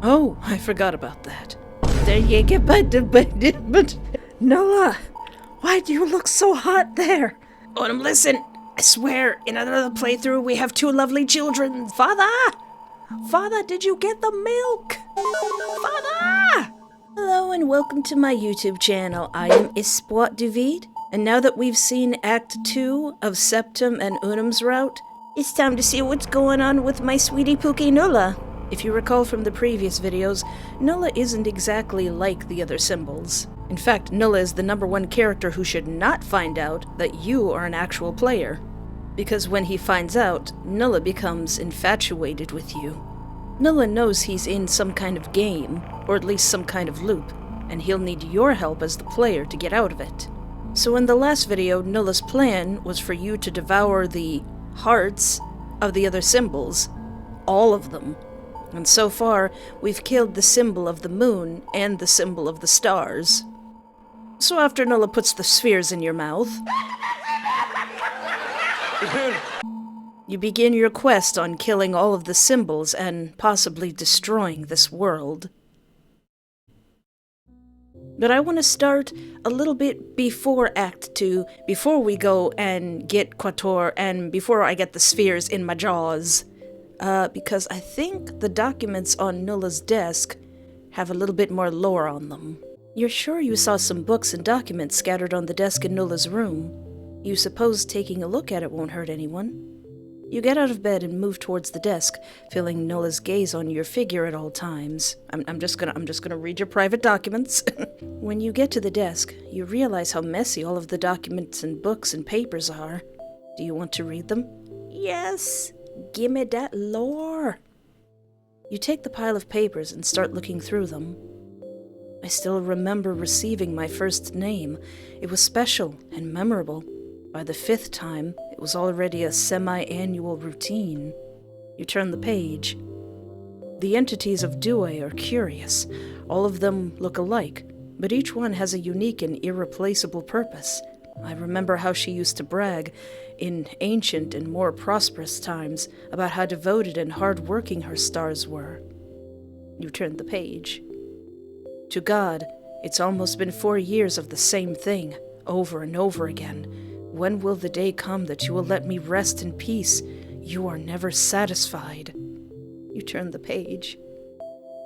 Oh, I forgot about that. There you get, but Nula, why do you look so hot there? Unum, listen. I swear, in another playthrough, we have 2 lovely children. Father! Father, did you get the milk? Father! Hello and welcome to my YouTube channel. I am Devid, and now that we've seen Act 2 of Septem and Unum's route, it's time to see what's going on with my sweetie pookie Nula. If you recall from the previous videos, Nula isn't exactly like the other symbols. In fact, Nula is the #1 character who should not find out that you are an actual player. Because when he finds out, Nula becomes infatuated with you. Nula knows he's in some kind of game, or at least some kind of loop, and he'll need your help as the player to get out of it. So in the last video, Nula's plan was for you to devour the hearts of the other symbols, all of them. And so far, we've killed the symbol of the moon and the symbol of the stars. So after Nula puts the spheres in your mouth, you begin your quest on killing all of the symbols and possibly destroying this world. But I want to start a little bit before Act 2, before we go and get Quator, and before I get the spheres in my jaws. Because I think the documents on Nula's desk have a little bit more lore on them. You're sure you saw some books and documents scattered on the desk in Nula's room? You suppose taking a look at it won't hurt anyone? You get out of bed and move towards the desk, feeling Nula's gaze on your figure at all times. I'm just gonna read your private documents. When you get to the desk, you realize how messy all of the documents and books and papers are. Do you want to read them? Yes! Gimme that lore! You take the pile of papers and start looking through them. I still remember receiving my first name. It was special and memorable. By the 5th time, it was already a semi-annual routine. You turn the page. The entities of Due are curious. All of them look alike, but each one has a unique and irreplaceable purpose. I remember how she used to brag, in ancient and more prosperous times, about how devoted and hard-working her stars were. You turned the page. To God, it's almost been 4 years of the same thing, over and over again. When will the day come that you will let me rest in peace? You are never satisfied. You turned the page.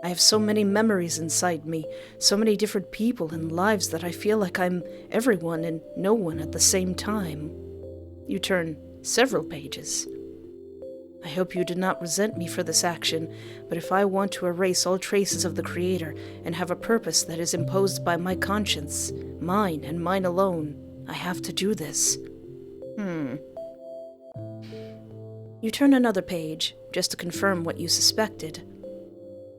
I have so many memories inside me, so many different people and lives that I feel like I'm everyone and no one at the same time. You turn several pages. I hope you do not resent me for this action, but if I want to erase all traces of the Creator and have a purpose that is imposed by my conscience, mine and mine alone, I have to do this. You turn another page, just to confirm what you suspected.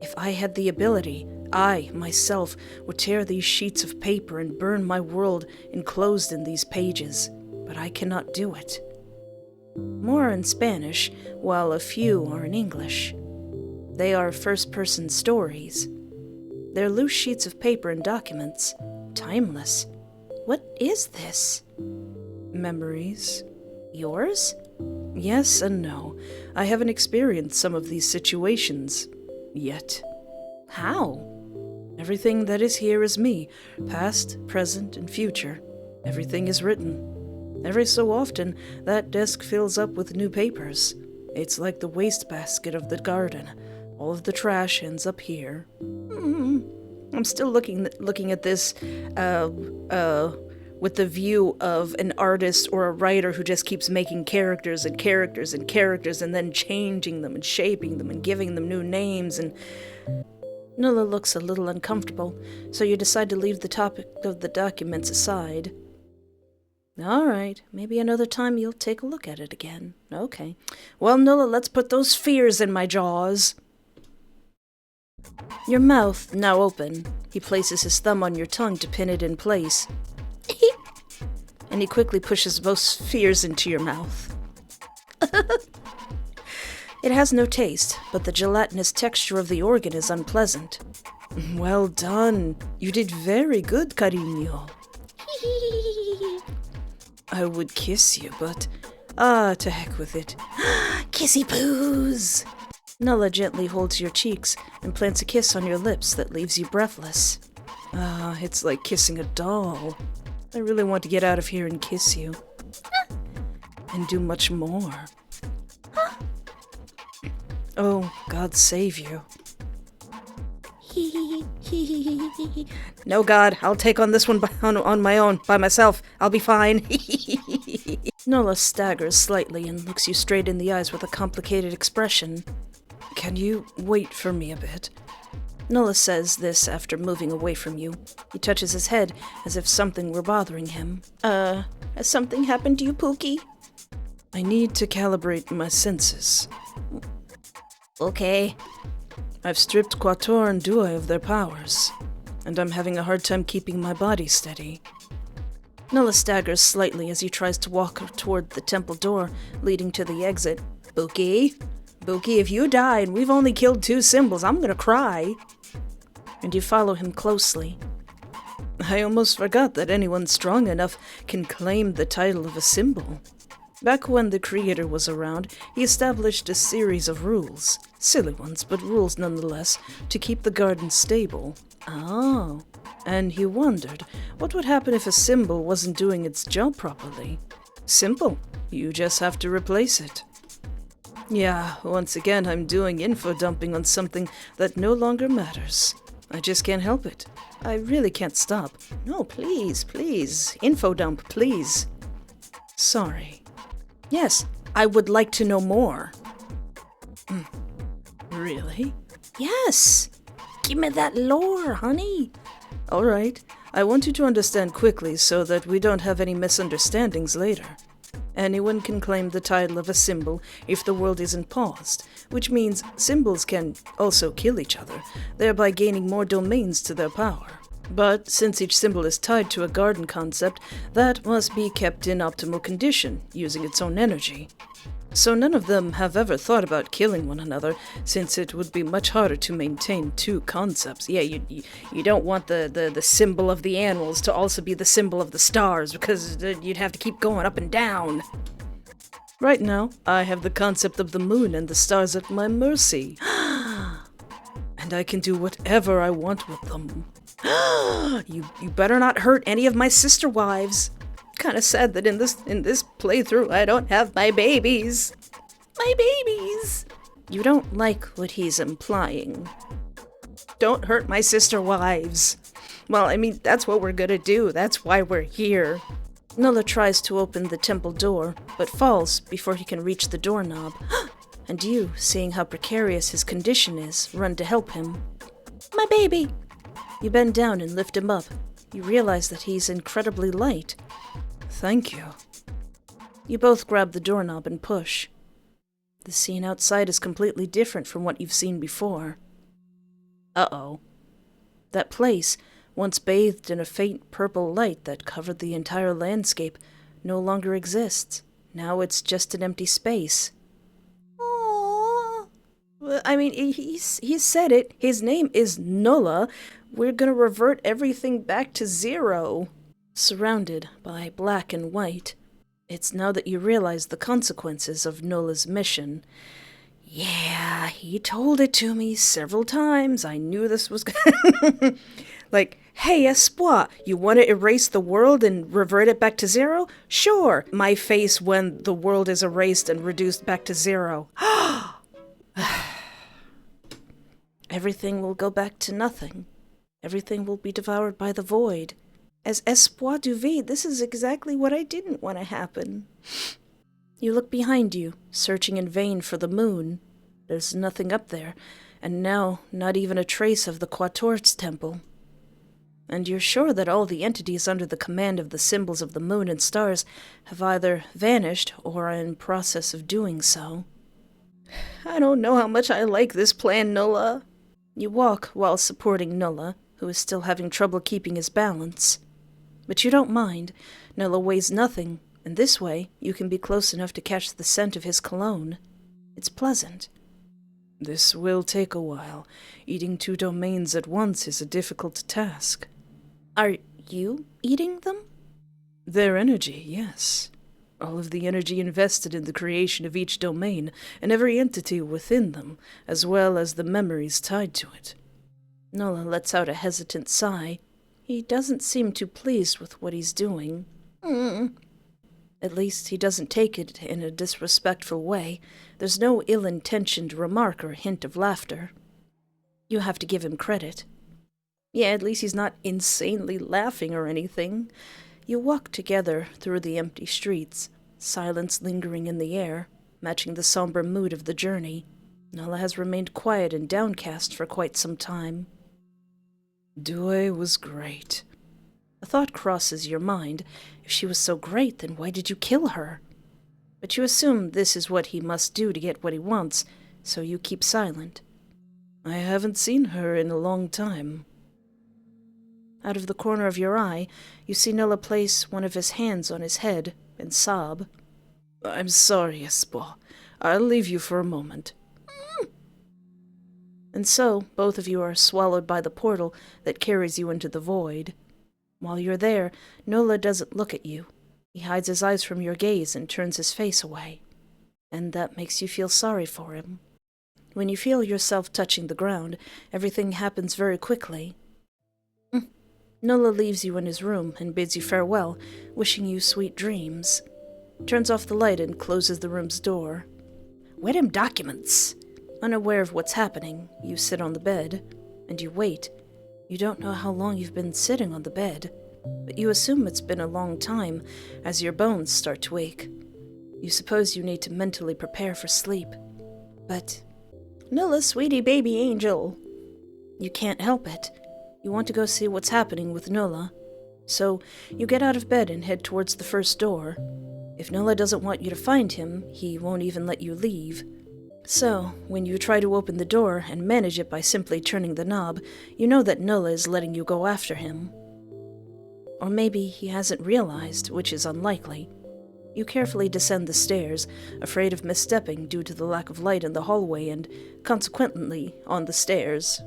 If I had the ability, I, myself, would tear these sheets of paper and burn my world enclosed in these pages, but I cannot do it. More are in Spanish, while a few are in English. They are first-person stories. They're loose sheets of paper and documents, timeless. What is this? Memories. Yours? Yes and no. I haven't experienced some of these situations yet. How? Everything that is here is me, past, present, and future. Everything is written. Every so often, that desk fills up with new papers. It's like the wastebasket of the garden. All of the trash ends up here. I'm still looking at this, with the view of an artist or a writer who just keeps making characters and characters and characters and then changing them and shaping them and giving them new names and... Nula looks a little uncomfortable, so you decide to leave the topic of the documents aside. All right, maybe another time you'll take a look at it again. Okay. Well, Nula, let's put those fears in my jaws. Your mouth now open. He places his thumb on your tongue to pin it in place. And he quickly pushes both spheres into your mouth. It has no taste, but the gelatinous texture of the organ is unpleasant. Well done. You did very good, cariño. I would kiss you, but... to heck with it. Kissy poos! Nulla gently holds your cheeks and plants a kiss on your lips that leaves you breathless. It's like kissing a doll. I really want to get out of here and kiss you. And do much more. Oh, God save you. No, God, I'll take on this one on my own, by myself. I'll be fine. Nulla staggers slightly and looks you straight in the eyes with a complicated expression. Can you wait for me a bit? Nulla says this after moving away from you. He touches his head as if something were bothering him. Has something happened to you, Pookie? I need to calibrate my senses. Okay. I've stripped Quator and Due of their powers, and I'm having a hard time keeping my body steady. Nulla staggers slightly as he tries to walk toward the temple door leading to the exit. Bookie, if you die and we've only killed 2 symbols, I'm gonna cry. And you follow him closely. I almost forgot that anyone strong enough can claim the title of a symbol. Back when the Creator was around, he established a series of rules. Silly ones, but rules nonetheless, to keep the garden stable. Oh. And he wondered, what would happen if a symbol wasn't doing its job properly? Simple. You just have to replace it. Yeah, once again I'm doing info dumping on something that no longer matters. I just can't help it. I really can't stop. No, please. Info dump, please. Sorry. Yes, I would like to know more. Really? Yes! Give me that lore, honey! Alright, I want you to understand quickly so that we don't have any misunderstandings later. Anyone can claim the title of a symbol if the world isn't paused, which means symbols can also kill each other, thereby gaining more domains to their power. But since each symbol is tied to a garden concept, that must be kept in optimal condition, using its own energy. So none of them have ever thought about killing one another, since it would be much harder to maintain 2 concepts. Yeah, you don't want the symbol of the animals to also be the symbol of the stars, because you'd have to keep going up and down. Right now, I have the concept of the moon and the stars at my mercy. And I can do whatever I want with them. You better not hurt any of my sister wives. Kinda sad that in this playthrough I don't have my babies. My babies! You don't like what he's implying. Don't hurt my sister wives. Well, I mean, that's what we're gonna do. That's why we're here. Nulla tries to open the temple door, but falls before he can reach the doorknob. And you, seeing how precarious his condition is, run to help him. My baby! You bend down and lift him up. You realize that he's incredibly light. Thank you. You both grab the doorknob and push. The scene outside is completely different from what you've seen before. Uh-oh. That place, once bathed in a faint purple light that covered the entire landscape, no longer exists. Now it's just an empty space. Aww. Well, I mean, he said it. His name is Nulla. We're gonna revert everything back to 0. Surrounded by black and white, it's now that you realize the consequences of Nulla's mission. Yeah, he told it to me several times. I knew this was gonna... Like, hey, Espoir, you want to erase the world and revert it back to 0? Sure, my face when the world is erased and reduced back to 0. Everything will go back to nothing. Everything will be devoured by the void. As Espoir du Vide, this is exactly what I didn't want to happen. You look behind you, searching in vain for the moon. There's nothing up there, and now not even a trace of the Quator's temple. And you're sure that all the entities under the command of the symbols of the moon and stars have either vanished or are in process of doing so. I don't know how much I like this plan, Nulla. You walk while supporting Nulla, who is still having trouble keeping his balance. But you don't mind. Nulla weighs nothing, and this way you can be close enough to catch the scent of his cologne. It's pleasant. This will take a while. Eating 2 domains at once is a difficult task. Are you eating them? Their energy, yes. all of the energy invested in the creation of each domain and every entity within them, as well as the memories tied to it. Nulla lets out a hesitant sigh. He doesn't seem too pleased with what he's doing. At least he doesn't take it in a disrespectful way. There's no ill-intentioned remark or hint of laughter. You have to give him credit. Yeah, at least he's not insanely laughing or anything. You walk together through the empty streets, silence lingering in the air, matching the somber mood of the journey. Nulla has remained quiet and downcast for quite some time. Due was great. A thought crosses your mind. If she was so great, then why did you kill her? But you assume this is what he must do to get what he wants, so you keep silent. I haven't seen her in a long time. Out of the corner of your eye, you see Nulla place one of his hands on his head and sob. I'm sorry, Espoir. I'll leave you for a moment. And so, both of you are swallowed by the portal that carries you into the void. While you're there, Nulla doesn't look at you. He hides his eyes from your gaze and turns his face away. And that makes you feel sorry for him. When you feel yourself touching the ground, everything happens very quickly. Nulla leaves you in his room and bids you farewell, wishing you sweet dreams. Turns off the light and closes the room's door. Where them documents? Unaware of what's happening, you sit on the bed, and you wait. You don't know how long you've been sitting on the bed, but you assume it's been a long time as your bones start to ache. You suppose you need to mentally prepare for sleep. But, Nulla, sweetie baby angel, you can't help it. You want to go see what's happening with Nulla. So, you get out of bed and head towards the first door. If Nulla doesn't want you to find him, he won't even let you leave. So, when you try to open the door and manage it by simply turning the knob, you know that Nulla is letting you go after him. Or maybe he hasn't realized, which is unlikely. You carefully descend the stairs, afraid of misstepping due to the lack of light in the hallway and, consequently, on the stairs.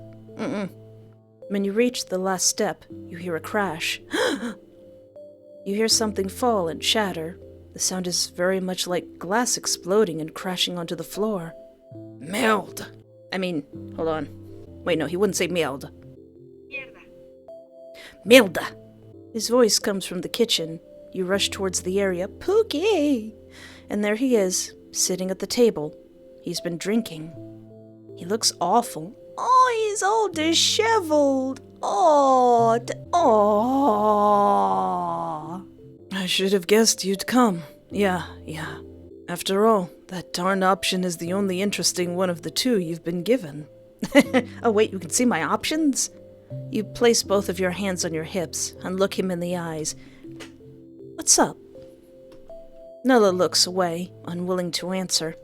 When you reach the last step, you hear a crash. You hear something fall and shatter. The sound is very much like glass exploding and crashing onto the floor. Merde! Hold on. Wait, no, he wouldn't say merde. Merde! His voice comes from the kitchen. You rush towards the area. Pookie! And there he is, sitting at the table. He's been drinking. He looks awful. Oh, he's all disheveled. Oh. I should have guessed you'd come. Yeah. After all, that darn option is the only interesting one of the two you've been given. Oh wait, you can see my options? You place both of your hands on your hips and look him in the eyes. What's up? Nulla looks away, unwilling to answer.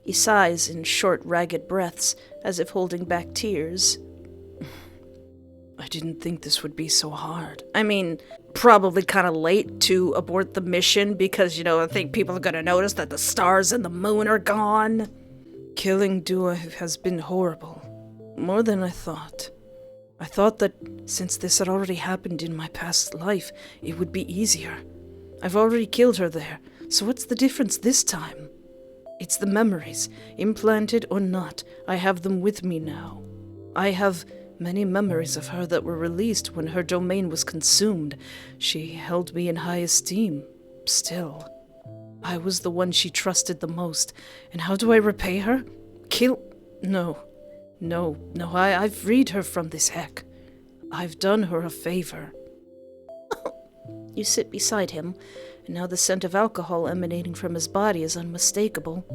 He sighs in short, ragged breaths, as if holding back tears. I didn't think this would be so hard. Probably kind of late to abort the mission because, I think people are going to notice that the stars and the moon are gone. Killing Due has been horrible. More than I thought. I thought that since this had already happened in my past life, it would be easier. I've already killed her there, so what's the difference this time? It's the memories, implanted or not. I have them with me now. I have many memories of her that were released when her domain was consumed. She held me in high esteem. Still, I was the one she trusted the most. And how do I repay her? No, I've freed her from this heck. I've done her a favor. You sit beside him, and now the scent of alcohol emanating from his body is unmistakable.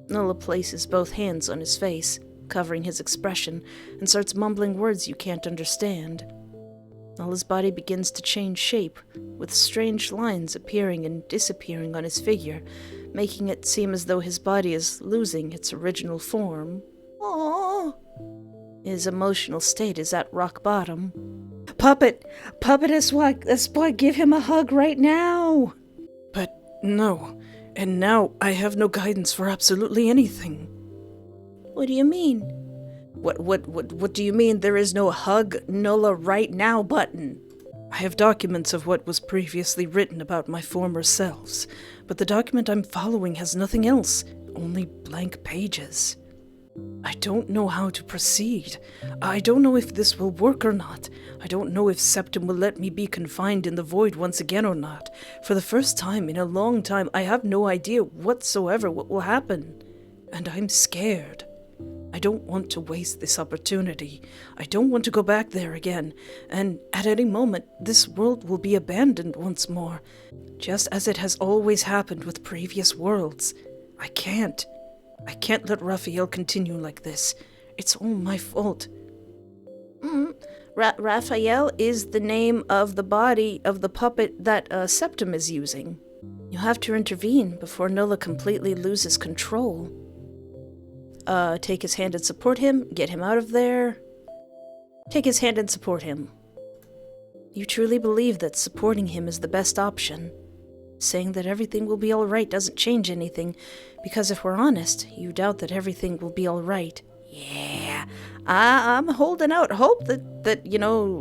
Nulla places both hands on his face, covering his expression, and starts mumbling words you can't understand. Nulla's body begins to change shape, with strange lines appearing and disappearing on his figure, making it seem as though his body is losing its original form. Aww. His emotional state is at rock bottom. Puppet, Espoir, give him a hug right now! But no, and now I have no guidance for absolutely anything. What do you mean? What do you mean there is no hug Nulla right now button? I have documents of what was previously written about my former selves, but the document I'm following has nothing else, only blank pages. I don't know how to proceed. I don't know if this will work or not. I don't know if Septem will let me be confined in the void once again or not. For the first time in a long time, I have no idea whatsoever what will happen. And I'm scared. I don't want to waste this opportunity. I don't want to go back there again. And at any moment, this world will be abandoned once more, just as it has always happened with previous worlds. I can't let Raphael continue like this. It's all my fault. Raphael is the name of the body of the puppet that Septem is using. You have to intervene before Nula completely loses control. Take his hand and support him. Get him out of there. Take his hand and support him. You truly believe that supporting him is the best option. Saying that everything will be alright doesn't change anything, because if we're honest, you doubt that everything will be alright. Yeah, I'm holding out hope that,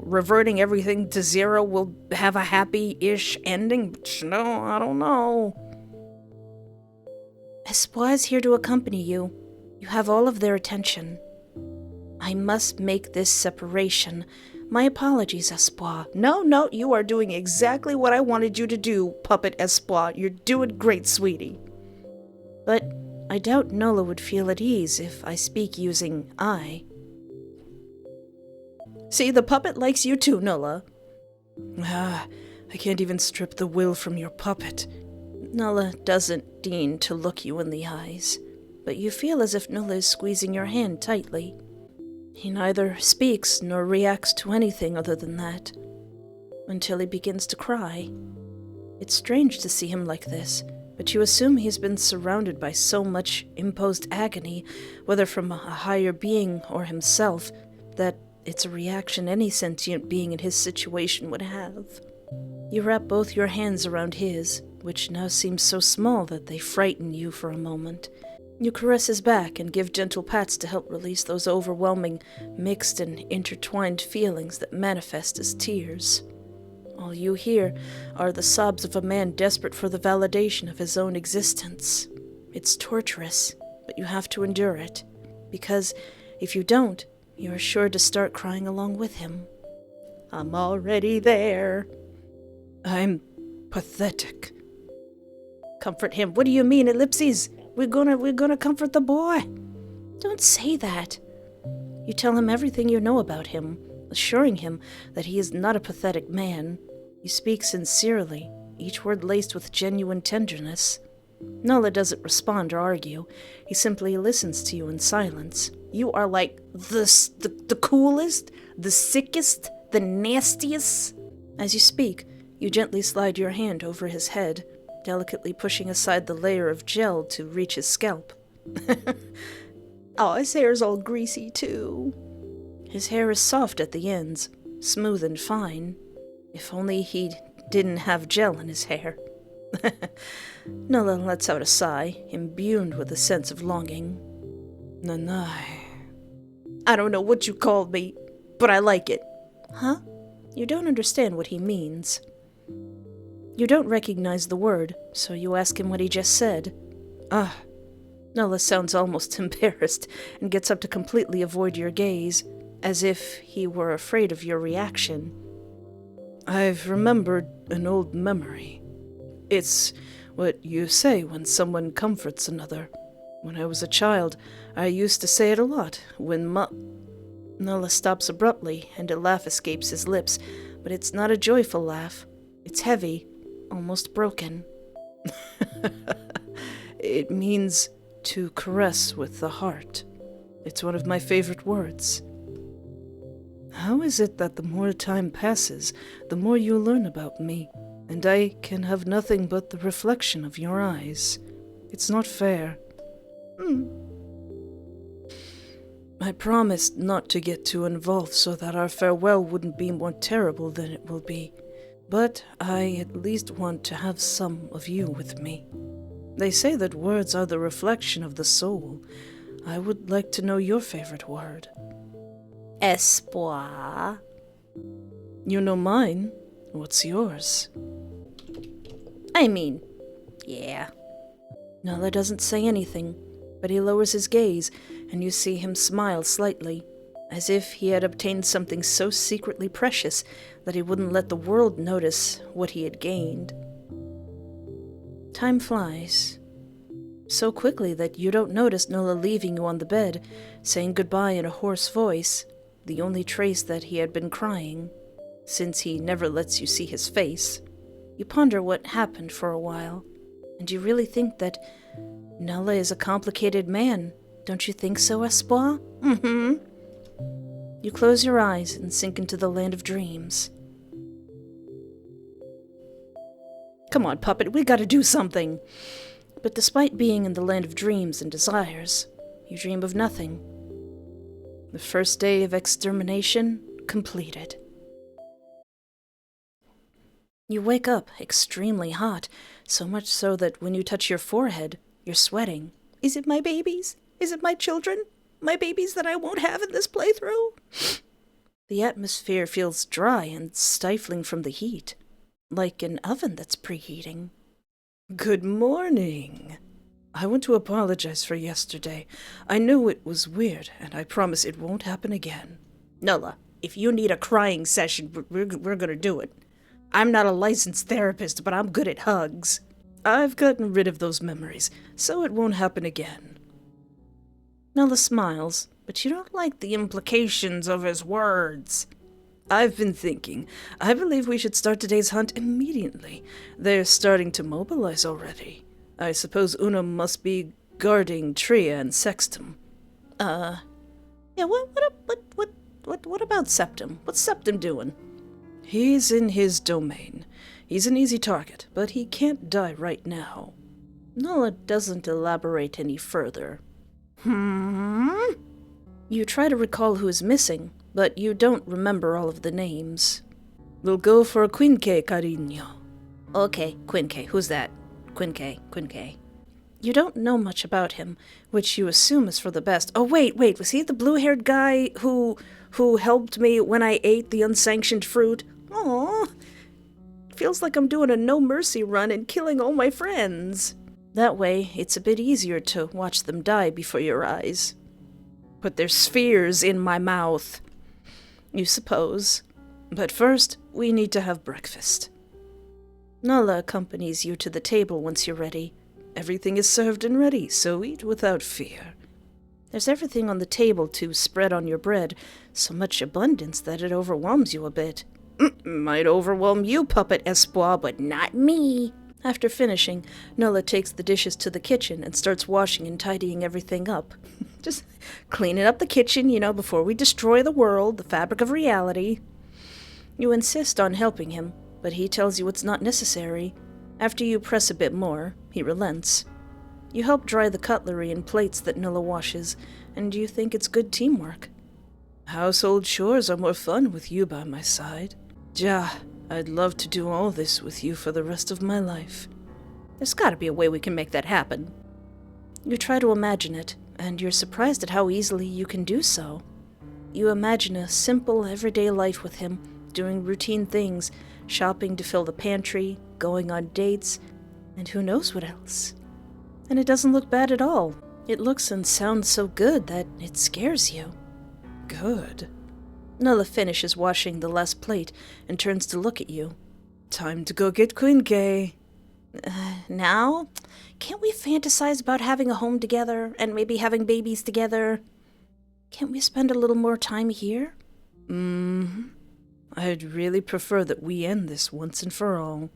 reverting everything to zero will have a happy-ish ending, but no, I don't know. Espoir is here to accompany you. You have all of their attention. I must make this separation. My apologies, Espoir. No, you are doing exactly what I wanted you to do, Puppet Espoir. You're doing great, sweetie. But I doubt Nula would feel at ease if I speak using I. See, the puppet likes you too, Nula. I can't even strip the will from your puppet. Nula doesn't deign to look you in the eyes, but you feel as if Nula is squeezing your hand tightly. He neither speaks nor reacts to anything other than that, until he begins to cry. It's strange to see him like this, but you assume he's been surrounded by so much imposed agony, whether from a higher being or himself, that it's a reaction any sentient being in his situation would have. You wrap both your hands around his, which now seem so small that they frighten you for a moment. You caress his back and give gentle pats to help release those overwhelming, mixed and intertwined feelings that manifest as tears. All you hear are the sobs of a man desperate for the validation of his own existence. It's torturous, but you have to endure it, because if you don't, you are sure to start crying along with him. I'm already there. I'm pathetic. Comfort him. What do you mean, ellipses? We're gonna comfort the boy. Don't say that. You tell him everything you know about him, assuring him that he is not a pathetic man. You speak sincerely, each word laced with genuine tenderness. Nula doesn't respond or argue. He simply listens to you in silence. You are like the coolest, the sickest, the nastiest. As you speak, you gently slide your hand over his head, delicately pushing aside the layer of gel to reach his scalp. Oh, his hair's all greasy, too. His hair is soft at the ends, smooth and fine. If only he didn't have gel in his hair. Nula lets out a sigh, imbued with a sense of longing. Nanai. I don't know what you called me, but I like it. Huh? You don't understand what he means. You don't recognize the word, so you ask him what he just said. Nula sounds almost embarrassed and gets up to completely avoid your gaze, as if he were afraid of your reaction. I've remembered an old memory. It's what you say when someone comforts another. When I was a child, I used to say it a lot when Nula stops abruptly, and a laugh escapes his lips, but it's not a joyful laugh. It's heavy, almost broken. It means to caress with the heart. It's one of my favorite words. How is it that the more time passes, the more you learn about me, and I can have nothing but the reflection of your eyes? It's not fair. I promised not to get too involved so that our farewell wouldn't be more terrible than it will be, but I at least want to have some of you with me. They say that words are the reflection of the soul. I would like to know your favorite word. Espoir. You know mine. What's yours? I mean, yeah. Nula doesn't say anything, but he lowers his gaze, and you see him smile slightly, as if he had obtained something so secretly precious that he wouldn't let the world notice what he had gained. Time flies. So quickly that you don't notice Nula leaving you on the bed, saying goodbye in a hoarse voice, the only trace that he had been crying, since he never lets you see his face. You ponder what happened for a while, and you really think that Nula is a complicated man. Don't you think so, Espoir? Mm-hmm. You close your eyes and sink into the land of dreams. Come on, puppet, we gotta do something. But despite being in the land of dreams and desires, you dream of nothing. The first day of extermination completed. You wake up extremely hot, so much so that when you touch your forehead, you're sweating. Is it my babies? Is it my children? My babies that I won't have in this playthrough? The atmosphere feels dry and stifling from the heat, like an oven that's preheating. Good morning. I want to apologize for yesterday. I knew it was weird, and I promise it won't happen again. Nulla, if you need a crying session, we're gonna do it. I'm not a licensed therapist, but I'm good at hugs. I've gotten rid of those memories, so it won't happen again. Nulla smiles, but you don't like the implications of his words. I've been thinking. I believe we should start today's hunt immediately. They're starting to mobilize already. I suppose Unum must be guarding Tria and Sextem. Yeah, what about Septem? What's Septem doing? He's in his domain. He's an easy target, but he can't die right now. Nulla doesn't elaborate any further. You try to recall who is missing, but you don't remember all of the names. We'll go for Quinque, cariño. Okay, Quinque. Who's that? Quinque. You don't know much about him, which you assume is for the best. Oh, wait, was he the blue-haired guy who helped me when I ate the unsanctioned fruit? Aw, feels like I'm doing a no-mercy run and killing all my friends. That way, it's a bit easier to watch them die before your eyes. Put their spheres in my mouth, you suppose. But first, we need to have breakfast. Nula accompanies you to the table once you're ready. Everything is served and ready, so eat without fear. There's everything on the table to spread on your bread, so much abundance that it overwhelms you a bit. Might overwhelm you, Puppet Espoir, but not me. After finishing, Nula takes the dishes to the kitchen and starts washing and tidying everything up. Just cleaning up the kitchen, before we destroy the world, the fabric of reality. You insist on helping him, but he tells you it's not necessary. After you press a bit more, he relents. You help dry the cutlery and plates that Nula washes, and you think it's good teamwork. Household chores are more fun with you by my side. Ja, I'd love to do all this with you for the rest of my life. There's gotta be a way we can make that happen. You try to imagine it, and you're surprised at how easily you can do so. You imagine a simple, everyday life with him, doing routine things, shopping to fill the pantry, going on dates, and who knows what else. And it doesn't look bad at all. It looks and sounds so good that it scares you. Good. Nulla finishes washing the last plate and turns to look at you. Time to go get Quinque. Now? Can't we fantasize about having a home together and maybe having babies together? Can't we spend a little more time here? I'd really prefer that we end this once and for all.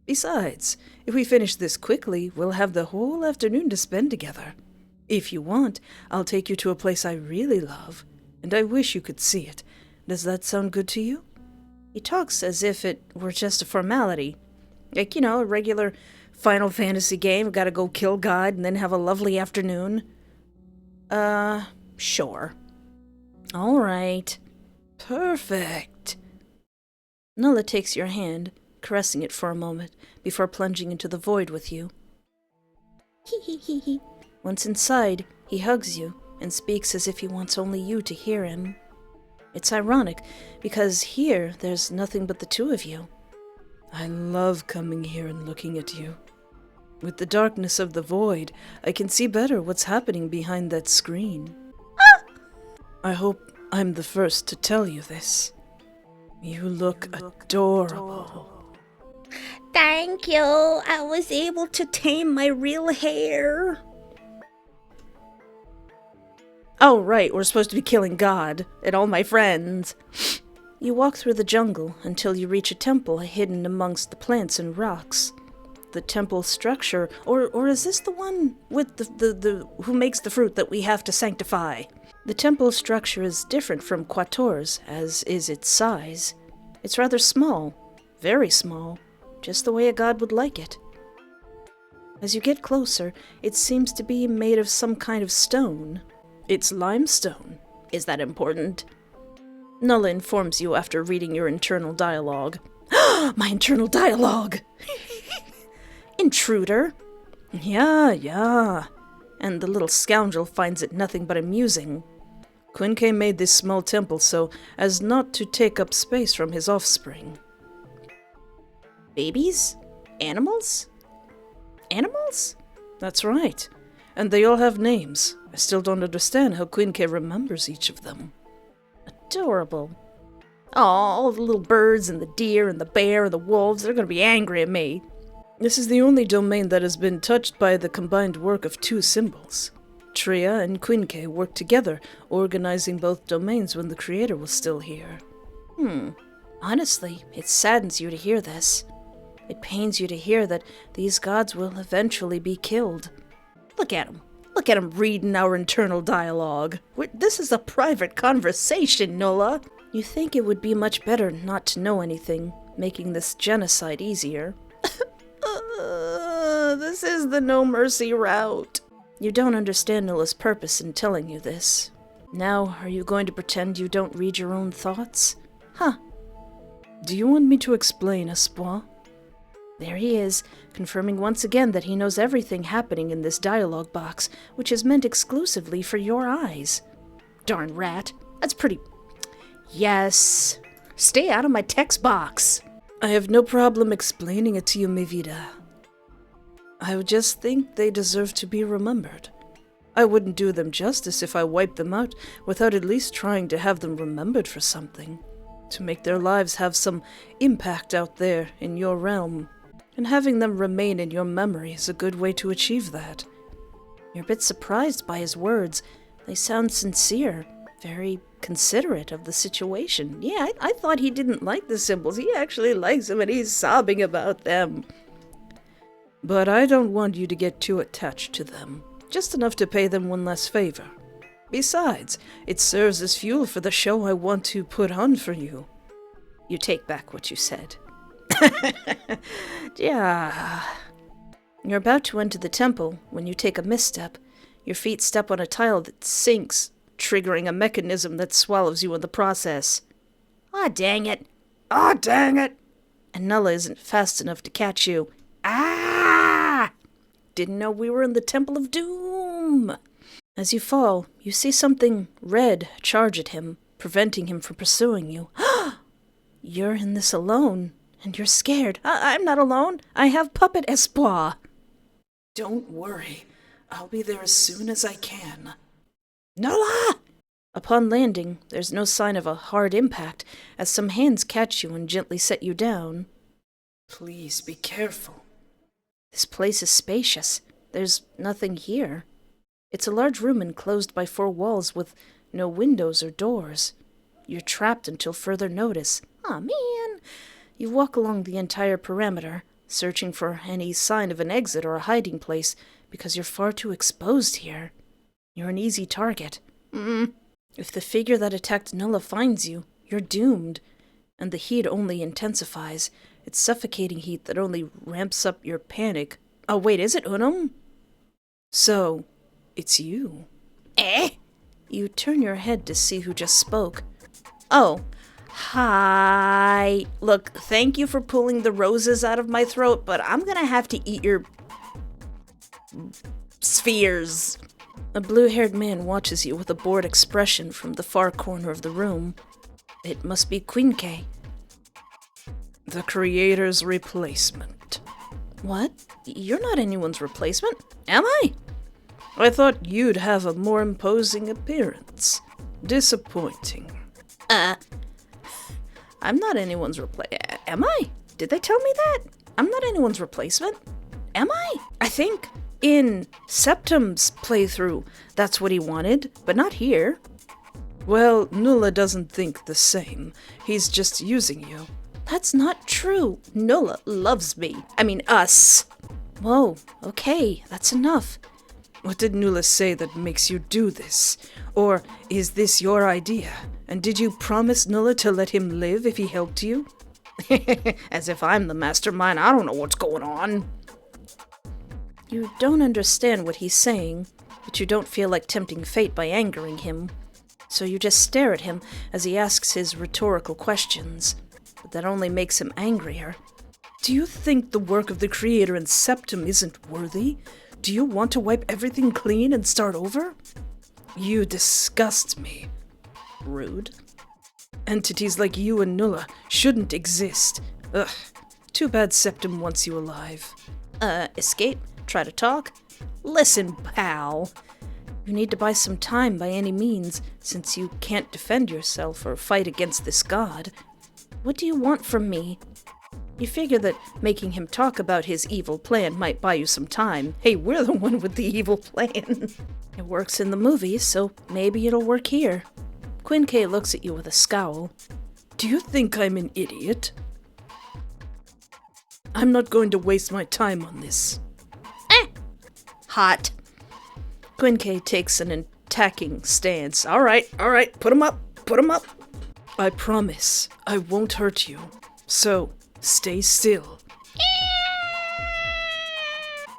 Besides, if we finish this quickly, we'll have the whole afternoon to spend together. If you want, I'll take you to a place I really love, and I wish you could see it. Does that sound good to you? He talks as if it were just a formality. Like, a regular Final Fantasy game, gotta go kill God and then have a lovely afternoon. Sure. All right. Perfect. Nulla takes your hand, caressing it for a moment, before plunging into the void with you. Hee. Once inside, he hugs you and speaks as if he wants only you to hear him. It's ironic, because here there's nothing but the two of you. I love coming here and looking at you. With the darkness of the void, I can see better what's happening behind that screen. I hope I'm the first to tell you this. You look adorable. Thank you. I was able to tame my real hair. Oh, right, we're supposed to be killing God and all my friends. You walk through the jungle until you reach a temple hidden amongst the plants and rocks. The temple structure, or is this the one with the who makes the fruit that we have to sanctify? The temple structure is different from Quator's, as is its size. It's rather small, very small, just the way a god would like it. As you get closer, it seems to be made of some kind of stone. It's limestone. Is that important? Nulla informs you after reading your internal dialogue. My internal dialogue! Intruder! Yeah. And the little scoundrel finds it nothing but amusing. Quinque made this small temple so as not to take up space from his offspring. Babies? Animals? Animals? That's right. And they all have names. I still don't understand how Quinque remembers each of them. Adorable. Oh, all the little birds and the deer and the bear and the wolves, they're going to be angry at me. This is the only domain that has been touched by the combined work of two symbols. Tria and Quinque worked together, organizing both domains when the creator was still here. Honestly, it saddens you to hear this. It pains you to hear that these gods will eventually be killed. Look at him. Look at him reading our internal dialogue. This is a private conversation, Nula. You think it would be much better not to know anything, making this genocide easier. This is the no mercy route. You don't understand Nulla's purpose in telling you this. Now, are you going to pretend you don't read your own thoughts? Huh. Do you want me to explain, Espoir? There he is, confirming once again that he knows everything happening in this dialogue box, which is meant exclusively for your eyes. Darn rat. That's pretty... Yes. Stay out of my text box. I have no problem explaining it to you, mi vida. I would just think they deserve to be remembered. I wouldn't do them justice if I wiped them out without at least trying to have them remembered for something. To make their lives have some impact out there in your realm. And having them remain in your memory is a good way to achieve that. You're a bit surprised by his words. They sound sincere, very considerate of the situation. Yeah, I thought he didn't like the symbols. He actually likes them and he's sobbing about them. But I don't want you to get too attached to them. Just enough to pay them one less favor. Besides, it serves as fuel for the show I want to put on for you. You take back what you said. Yeah. You're about to enter the temple when you take a misstep. Your feet step on a tile that sinks, triggering a mechanism that swallows you in the process. Ah, dang it. Ah, dang it. And Nulla isn't fast enough to catch you. Ah! Didn't know we were in the Temple of Doom. As you fall, you see something red charge at him, preventing him from pursuing you. You're in this alone, and you're scared. I'm not alone. I have Puppet Espoir. Don't worry. I'll be there as soon as I can. Nula! Upon landing, there's no sign of a hard impact, as some hands catch you and gently set you down. Please be careful. This place is spacious. There's nothing here. It's a large room enclosed by 4 walls with no windows or doors. You're trapped until further notice. Aw, man! You walk along the entire perimeter, searching for any sign of an exit or a hiding place, because you're far too exposed here. You're an easy target. If the figure that attacked Nulla finds you, you're doomed. And the heat only intensifies. It's suffocating heat that only ramps up your panic. Oh, wait, is it Unum? So, it's you. Eh? You turn your head to see who just spoke. Oh, hi. Look, thank you for pulling the roses out of my throat, but I'm gonna have to eat your spheres. A blue-haired man watches you with a bored expression from the far corner of the room. It must be Quinque. The Creator's replacement. What? You're not anyone's replacement, Am I? I thought you'd have a more imposing appearance. Disappointing. I'm not anyone's Am I? Did they tell me that? I'm not anyone's replacement. Am I? I think in Septem's playthrough, that's what he wanted, but not here. Well, Nulla doesn't think the same. He's just using you. That's not true. Nulla loves me. I mean, us. Whoa, okay, that's enough. What did Nulla say that makes you do this? Or is this your idea? And did you promise Nulla to let him live if he helped you? As if I'm the mastermind. I don't know what's going on. You don't understand what he's saying, but you don't feel like tempting fate by angering him. So you just stare at him as he asks his rhetorical questions. But that only makes him angrier. Do you think the work of the Creator in Septem isn't worthy? Do you want to wipe everything clean and start over? You disgust me. Rude. Entities like you and Nulla shouldn't exist. Ugh. Too bad Septem wants you alive. Escape? Try to talk? Listen, pal. You need to buy some time by any means, since you can't defend yourself or fight against this god. What do you want from me? You figure that making him talk about his evil plan might buy you some time. Hey, we're the one with the evil plan. It works in the movies, so maybe it'll work here. Quinque looks at you with a scowl. Do you think I'm an idiot? I'm not going to waste my time on this. Hot. Quinque takes an attacking stance. All right, put him up. I promise I won't hurt you, so stay still.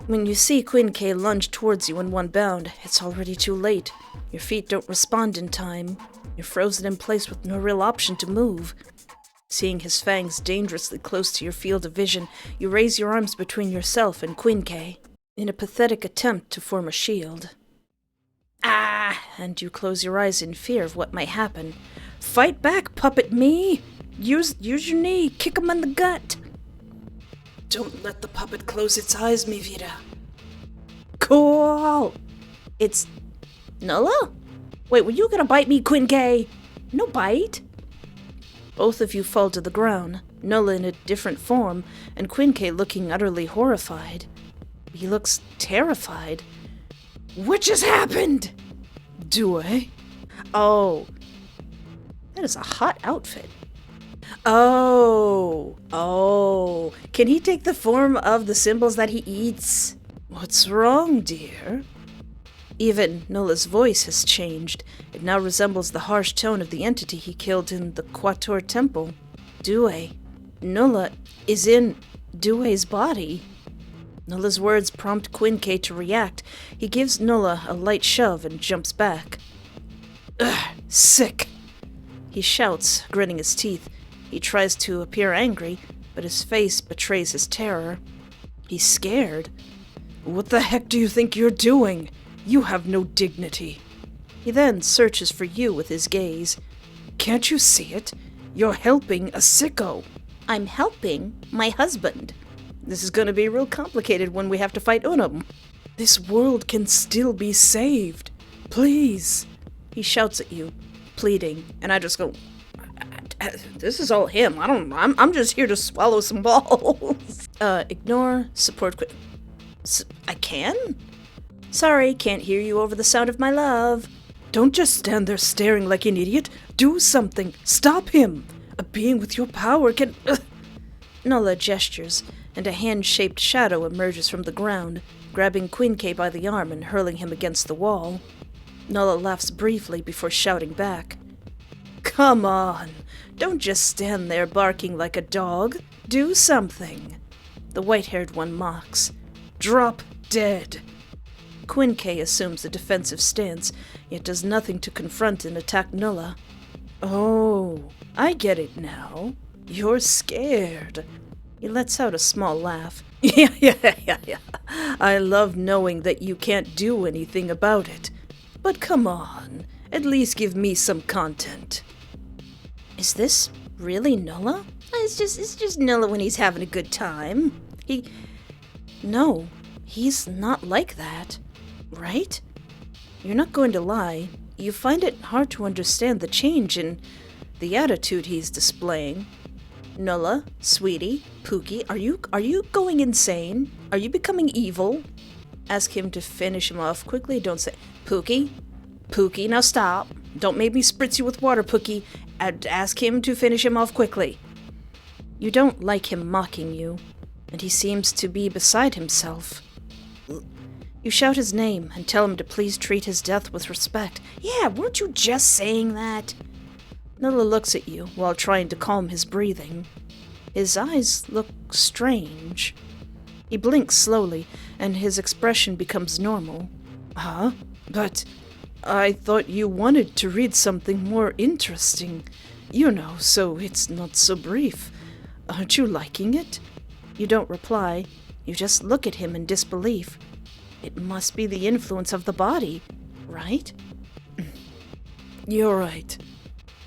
When you see Quinque lunge towards you in one bound, it's already too late. Your feet don't respond in time. You're frozen in place with no real option to move. Seeing his fangs dangerously close to your field of vision, you raise your arms between yourself and Quinque in a pathetic attempt to form a shield. And you close your eyes in fear of what might happen. Fight back, puppet me! Use your knee, kick him in the gut! Don't let the puppet close its eyes, mi vida. Cool! It's Nulla? Wait, were you gonna bite me, Quinque? No bite. Both of you fall to the ground, Nulla in a different form, and Quinque looking utterly horrified. He looks terrified. What just happened? Do I? Oh. That is a hot outfit. Oh. Can he take the form of the symbols that he eats? What's wrong, dear? Even Nulla's voice has changed. It now resembles the harsh tone of the entity he killed in the Quator Temple. Due. Nulla is in Due's body. Nulla's words prompt Quinque to react. He gives Nulla a light shove and jumps back. Ugh, sick. He shouts, gritting his teeth. He tries to appear angry, but his face betrays his terror. He's scared. What the heck do you think you're doing? You have no dignity. He then searches for you with his gaze. Can't you see it? You're helping a sicko. I'm helping my husband. This is going to be real complicated when we have to fight Unum. This world can still be saved. Please. He shouts at you, pleading, and I just go, this is all him. I'm just here to swallow some balls. Ignore, support, I can? Sorry, can't hear you over the sound of my love. Don't just stand there staring like an idiot. Do something. Stop him. A being with your power can... Nulla gestures, and a hand-shaped shadow emerges from the ground, grabbing Quinque by the arm and hurling him against the wall. Nulla laughs briefly before shouting back. Come on, don't just stand there barking like a dog. Do something. The white-haired one mocks. Drop dead. Quinque assumes a defensive stance, yet does nothing to confront and attack Nulla. Oh, I get it now. You're scared. He lets out a small laugh. Yeah. I love knowing that you can't do anything about it. But come on, at least give me some content. Is this really Nulla? it's just Nulla when he's having a good time. No, he's not like that, right? You're not going to lie. You find it hard to understand the change in the attitude he's displaying. Nulla, sweetie, Pookie, are you going insane? Are you becoming evil? Ask him to finish him off quickly. Don't say, Pookie, now stop. Don't make me spritz you with water, Pookie. Ask him to finish him off quickly. You don't like him mocking you, and he seems to be beside himself. You shout his name and tell him to please treat his death with respect. Yeah, weren't you just saying that? Nulla looks at you while trying to calm his breathing. His eyes look strange. He blinks slowly, and his expression becomes normal. Huh? But I thought you wanted to read something more interesting. You know, so it's not so brief. Aren't you liking it? You don't reply. You just look at him in disbelief. It must be the influence of the body, right? You're right.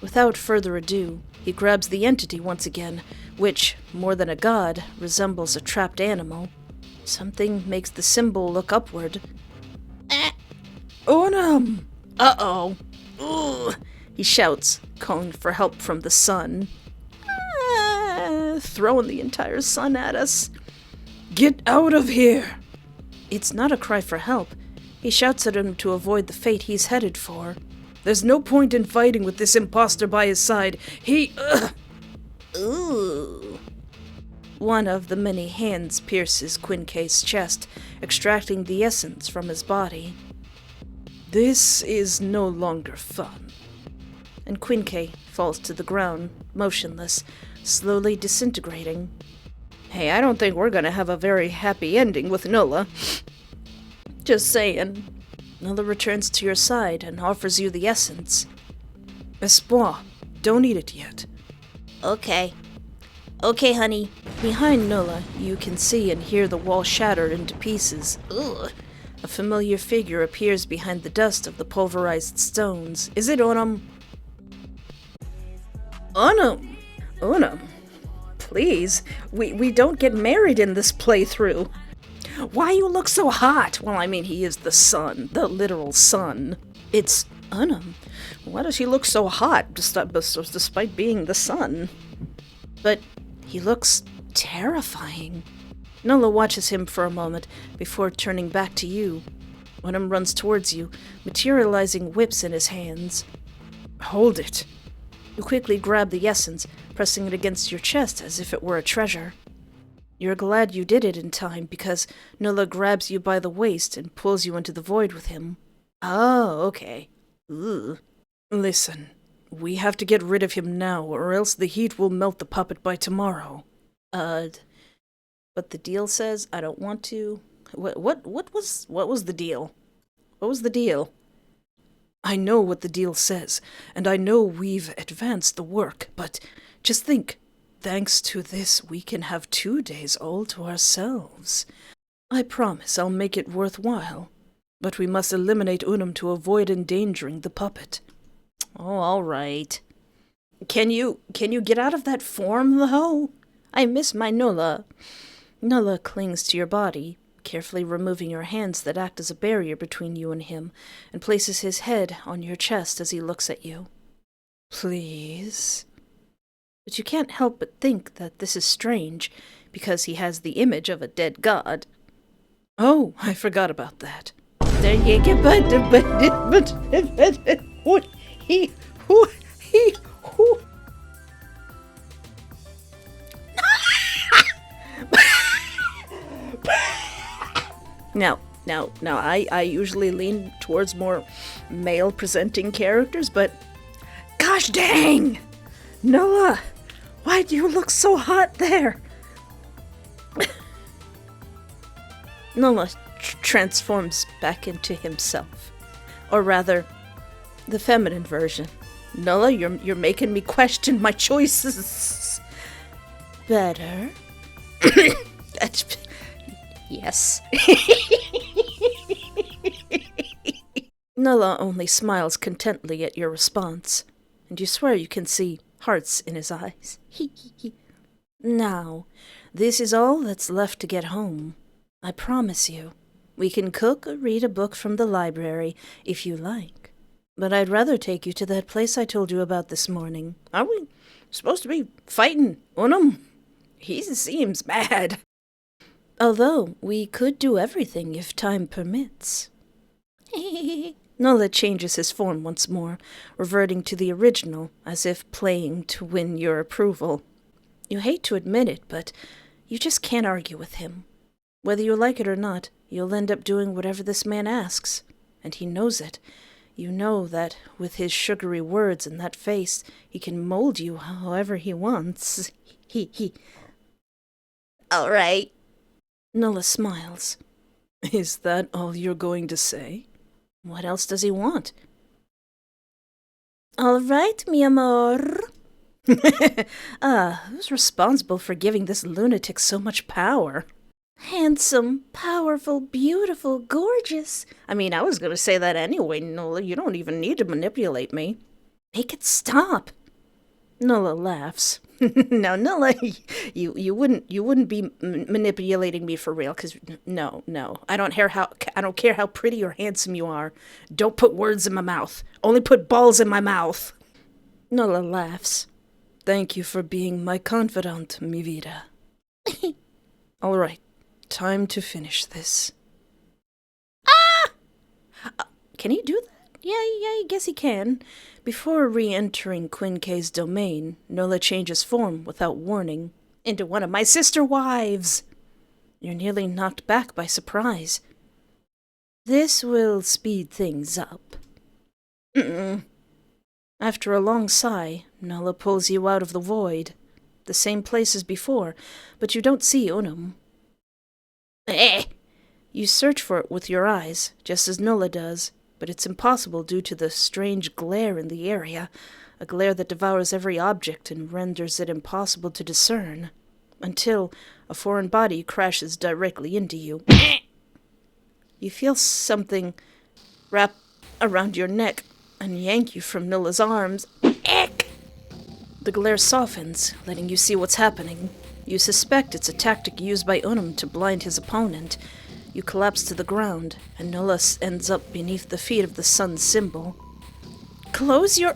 Without further ado, he grabs the entity once again, which, more than a god, resembles a trapped animal. Something makes the symbol look upward. Unum! Uh-oh. Ugh! He shouts, calling for help from the sun. Throwing the entire sun at us. Get out of here! It's not a cry for help. He shouts at him to avoid the fate he's headed for. There's no point in fighting with this imposter by his side. Ooh. One of the many hands pierces Quinque's chest, extracting the essence from his body. This is no longer fun. And Quinque falls to the ground, motionless, slowly disintegrating. Hey, I don't think we're gonna have a very happy ending with Nulla. Just saying. Nulla returns to your side and offers you the essence. Espoir, don't eat it yet. Okay, honey. Behind Nulla, you can see and hear the wall shatter into pieces. Ugh. A familiar figure appears behind the dust of the pulverized stones. Is it Unum? Unum, please. We don't get married in this playthrough. Why you look so hot? Well, I mean, he is the sun, the literal sun. It's Unum. Why does he look so hot, despite being the sun? But he looks terrifying. Nulla watches him for a moment before turning back to you. Unum runs towards you, materializing whips in his hands. Hold it. You quickly grab the essence, pressing it against your chest as if it were a treasure. You're glad you did it in time because Nulla grabs you by the waist and pulls you into the void with him. Oh, okay. Ugh. Listen, we have to get rid of him now, or else the heat will melt the puppet by tomorrow. But the deal says I don't want to. What was the deal? What was the deal? I know what the deal says, and I know we've advanced the work, but just think, thanks to this we can have 2 days all to ourselves. I promise I'll make it worthwhile, but we must eliminate Unum to avoid endangering the puppet. Oh, all right. Can you get out of that form, though? I miss my Nulla. Nulla clings to your body, carefully removing your hands that act as a barrier between you and him, and places his head on your chest as he looks at you. Please? But you can't help but think that this is strange, because he has the image of a dead god. Oh, I forgot about that. There you go, but Now, I usually lean towards more male-presenting characters, but gosh dang! Nulla, why do you look so hot there? Nulla transforms back into himself. Or rather, the feminine version. Nulla, you're making me question my choices. Better? Yes. Nulla only smiles contently at your response, and you swear you can see hearts in his eyes. Now, this is all that's left to get home. I promise you. We can cook or read a book from the library, if you like. But I'd rather take you to that place I told you about this morning. Are we supposed to be fighting Unum? He seems mad. Although, we could do everything if time permits. Nulla changes his form once more, reverting to the original, as if playing to win your approval. You hate to admit it, but you just can't argue with him. Whether you like it or not, you'll end up doing whatever this man asks. And he knows it. You know that with his sugary words and that face, he can mold you however he wants. All right. Nulla smiles. Is that all you're going to say? What else does he want? All right, mi amor. Who's responsible for giving this lunatic so much power? Handsome, powerful, beautiful, gorgeous. I mean, I was going to say that anyway, Nula. You don't even need to manipulate me. Make it stop. Nulla laughs. No, Nula, you wouldn't be manipulating me for real, because no. I don't care how pretty or handsome you are. Don't put words in my mouth. Only put balls in my mouth. Nulla laughs. Thank you for being my confidant, mi vida. All right. Time to finish this. Can he do that? Yeah, I guess he can. Before re-entering Quinque's domain, Nula changes form without warning into one of my sister wives. You're nearly knocked back by surprise. This will speed things up. After a long sigh, Nula pulls you out of the void. The same place as before, but you don't see Unum. You search for it with your eyes, just as Nula does, but it's impossible due to the strange glare in the area, a glare that devours every object and renders it impossible to discern, until a foreign body crashes directly into you. You feel something wrap around your neck and yank you from Nula's arms. The glare softens, letting you see what's happening. You suspect it's a tactic used by Unum to blind his opponent. You collapse to the ground, and Nula ends up beneath the feet of the sun's symbol. Close your...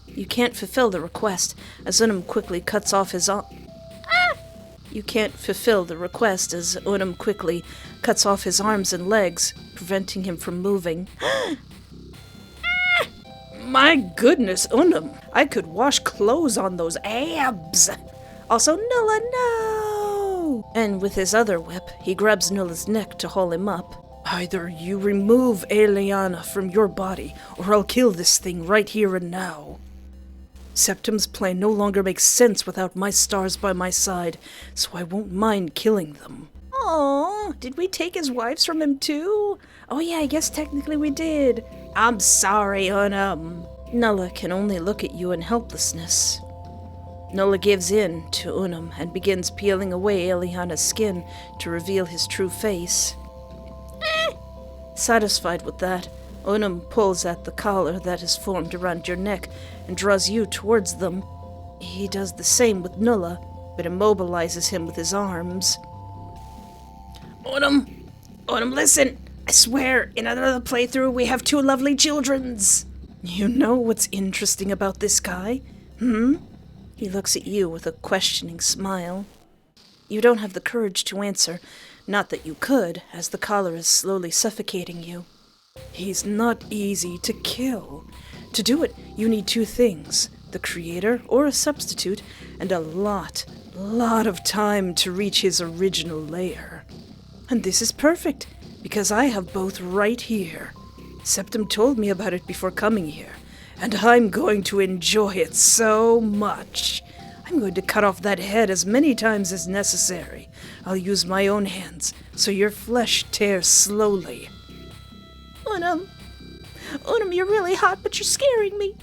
You can't fulfill the request, as Unum quickly cuts off his arm. You can't fulfill the request, as Unum quickly cuts off his arms and legs, preventing him from moving. My goodness, Unum. I could wash clothes on those abs. Also, Nula, no! And with his other whip, he grabs Nula's neck to haul him up. Either you remove Eliana from your body, or I'll kill this thing right here and now. Septem's plan no longer makes sense without my stars by my side, so I won't mind killing them. Aw, did we take his wives from him too? Oh yeah, I guess technically we did. I'm sorry, Unum. Nula can only look at you in helplessness. Nula gives in to Unum and begins peeling away Eliana's skin to reveal his true face. Satisfied with that, Unum pulls at the collar that has formed around your neck and draws you towards them. He does the same with Nula, but immobilizes him with his arms. Unum, listen. I swear, in another playthrough we have two lovely childrens. You know what's interesting about this guy? He looks at you with a questioning smile. You don't have the courage to answer, not that you could, as the collar is slowly suffocating you. He's not easy to kill. To do it, you need two things, the creator or a substitute, and a lot of time to reach his original lair. And this is perfect, because I have both right here. Septem told me about it before coming here, and I'm going to enjoy it so much. I'm going to cut off that head as many times as necessary. I'll use my own hands, so your flesh tears slowly. Unum, you're really hot, but you're scaring me.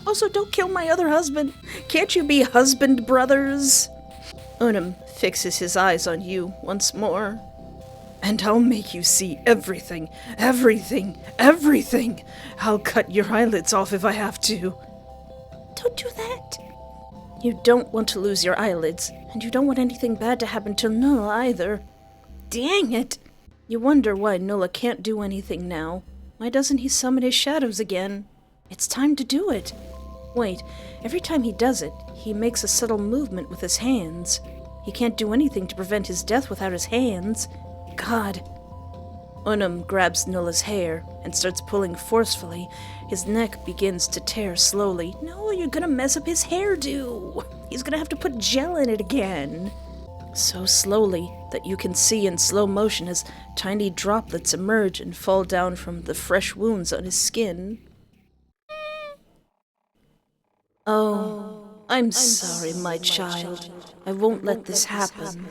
Also, don't kill my other husband. Can't you be husband brothers? Unum fixes his eyes on you once more. And I'll make you see everything. I'll cut your eyelids off if I have to. Don't do that. You don't want to lose your eyelids, and you don't want anything bad to happen to Nulla either. Dang it! You wonder why Nulla can't do anything now. Why doesn't he summon his shadows again? It's time to do it. Wait, every time he does it, he makes a subtle movement with his hands. He can't do anything to prevent his death without his hands. God. Unum grabs Nulla's hair and starts pulling forcefully. His neck begins to tear slowly. No, you're gonna mess up his hairdo. He's gonna have to put gel in it again. So slowly that you can see in slow motion as tiny droplets emerge and fall down from the fresh wounds on his skin. Oh, I'm sorry, my child. I won't let this happen.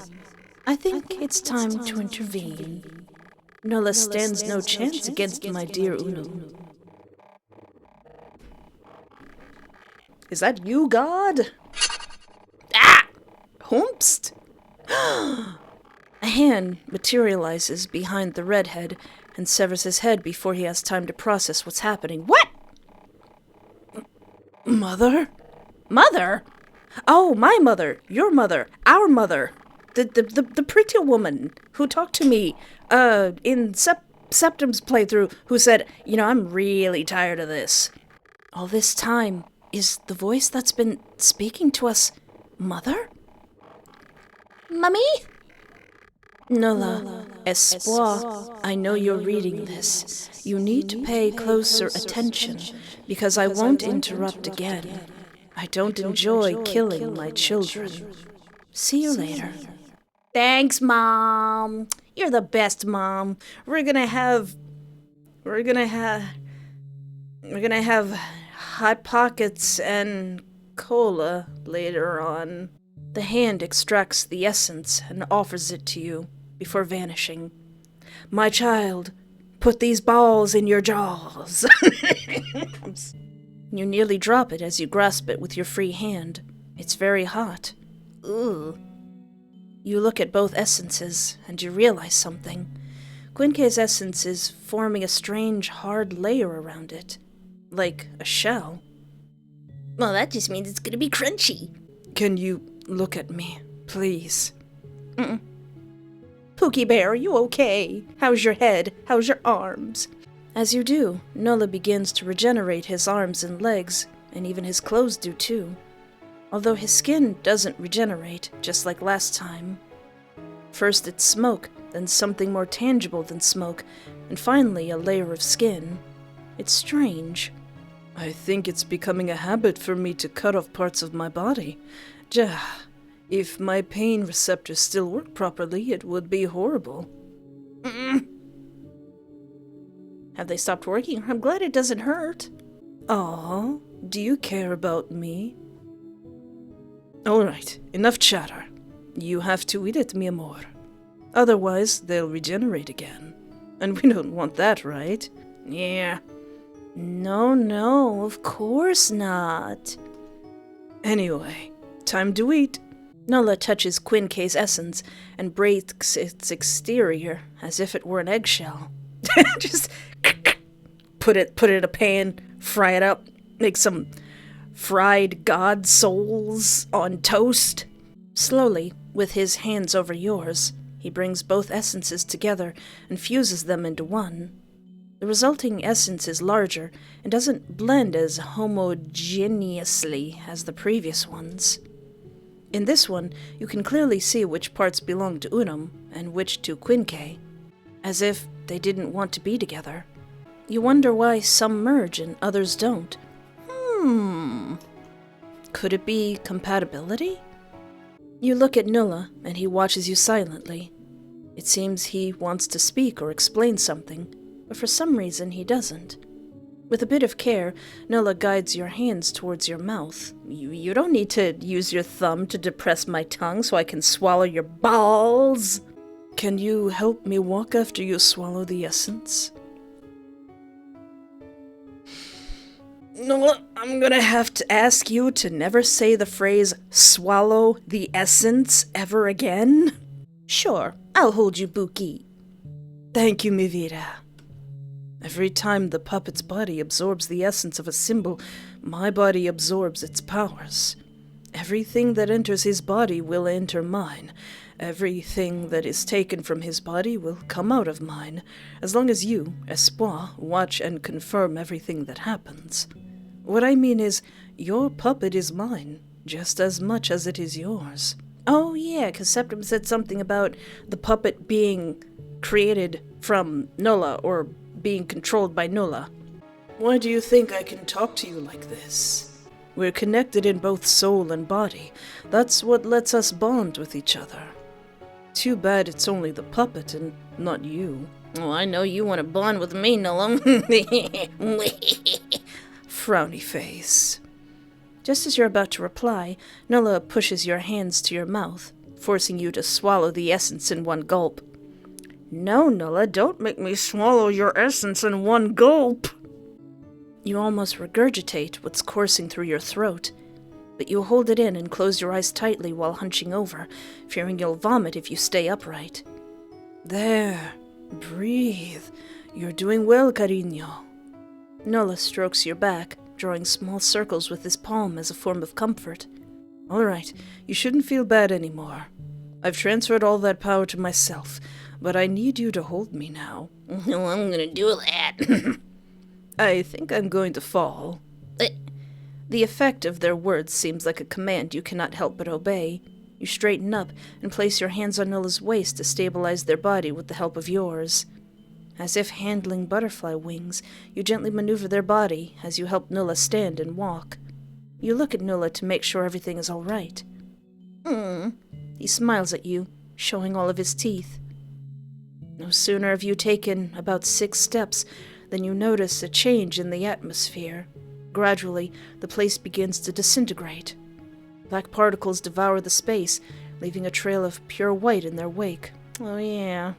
I think it's time to intervene. Nulla stands no chance against my dear Unum. Is that you, God? Ah! Humpst! A hand materializes behind the redhead and severs his head before he has time to process what's happening. What? Mother? Mother? Oh, my mother, your mother, our mother. The pretty woman who talked to me, in Septem's playthrough, who said, I'm really tired of this. All this time, is the voice that's been speaking to us Mother? Mummy? Nulla, espoir, I know you're reading this. You need to pay closer attention, because I won't interrupt again. I don't enjoy killing my children. See you later. Thanks, Mom. You're the best, Mom. We're gonna have Hot Pockets and cola later on. The hand extracts the essence and offers it to you before vanishing. My child, put these balls in your jaws. You nearly drop it as you grasp it with your free hand. It's very hot. Ugh. You look at both essences, and you realize something. Quinque's essence is forming a strange, hard layer around it. Like a shell. Well, that just means it's gonna be crunchy. Can you look at me, please? Mm-mm. Pookie Bear, are you okay? How's your head? How's your arms? As you do, Nulla begins to regenerate his arms and legs, and even his clothes do too. Although his skin doesn't regenerate, just like last time. First it's smoke, then something more tangible than smoke, and finally a layer of skin. It's strange. I think it's becoming a habit for me to cut off parts of my body. If my pain receptors still work properly, it would be horrible. Mm-mm. Have they stopped working? I'm glad it doesn't hurt. Aw, do you care about me? Alright, enough chatter. You have to eat it, mi amor. Otherwise, they'll regenerate again. And we don't want that, right? Yeah. No, of course not. Anyway, time to eat. Nulla touches Quinque's essence and breaks its exterior as if it were an eggshell. Just put it in a pan, fry it up, make some fried god souls on toast. Slowly, with his hands over yours, he brings both essences together and fuses them into one. The resulting essence is larger and doesn't blend as homogeneously as the previous ones. In this one, you can clearly see which parts belong to Unum and which to Quinque, as if they didn't want to be together. You wonder why some merge and others don't. Could it be compatibility? You look at Nulla, and he watches you silently. It seems he wants to speak or explain something, but for some reason he doesn't. With a bit of care, Nulla guides your hands towards your mouth. You don't need to use your thumb to depress my tongue so I can swallow your balls. Can you help me walk after you swallow the essence? Nulla, I'm gonna have to ask you to never say the phrase swallow the essence ever again. Sure, I'll hold you, Buki. Thank you, mi vida. Every time the puppet's body absorbs the essence of a symbol, my body absorbs its powers. Everything that enters his body will enter mine. Everything that is taken from his body will come out of mine, as long as you, Espoir, watch and confirm everything that happens. What I mean is, your puppet is mine, just as much as it is yours. Oh yeah, 'cause Septem said something about the puppet being created from Nulla, or being controlled by Nulla. Why do you think I can talk to you like this? We're connected in both soul and body. That's what lets us bond with each other. Too bad it's only the puppet and not you. Oh, I know you want to bond with me, Nulla. Frowny face. Just as you're about to reply, Nulla pushes your hands to your mouth, forcing you to swallow the essence in one gulp. No, Nulla, don't make me swallow your essence in one gulp. You almost regurgitate what's coursing through your throat, but you hold it in and close your eyes tightly while hunching over, fearing you'll vomit if you stay upright. There. Breathe. You're doing well, cariño. Nulla strokes your back, drawing small circles with his palm as a form of comfort. All right, you shouldn't feel bad anymore. I've transferred all that power to myself, but I need you to hold me now. No, I'm gonna do that. I think I'm going to fall. The effect of their words seems like a command you cannot help but obey. You straighten up and place your hands on Nulla's waist to stabilize their body with the help of yours. As if handling butterfly wings, you gently maneuver their body as you help Nulla stand and walk. You look at Nulla to make sure everything is all right. He smiles at you, showing all of his teeth. No sooner have you taken about 6 steps than you notice a change in the atmosphere. Gradually, the place begins to disintegrate. Black particles devour the space, leaving a trail of pure white in their wake. Oh yeah.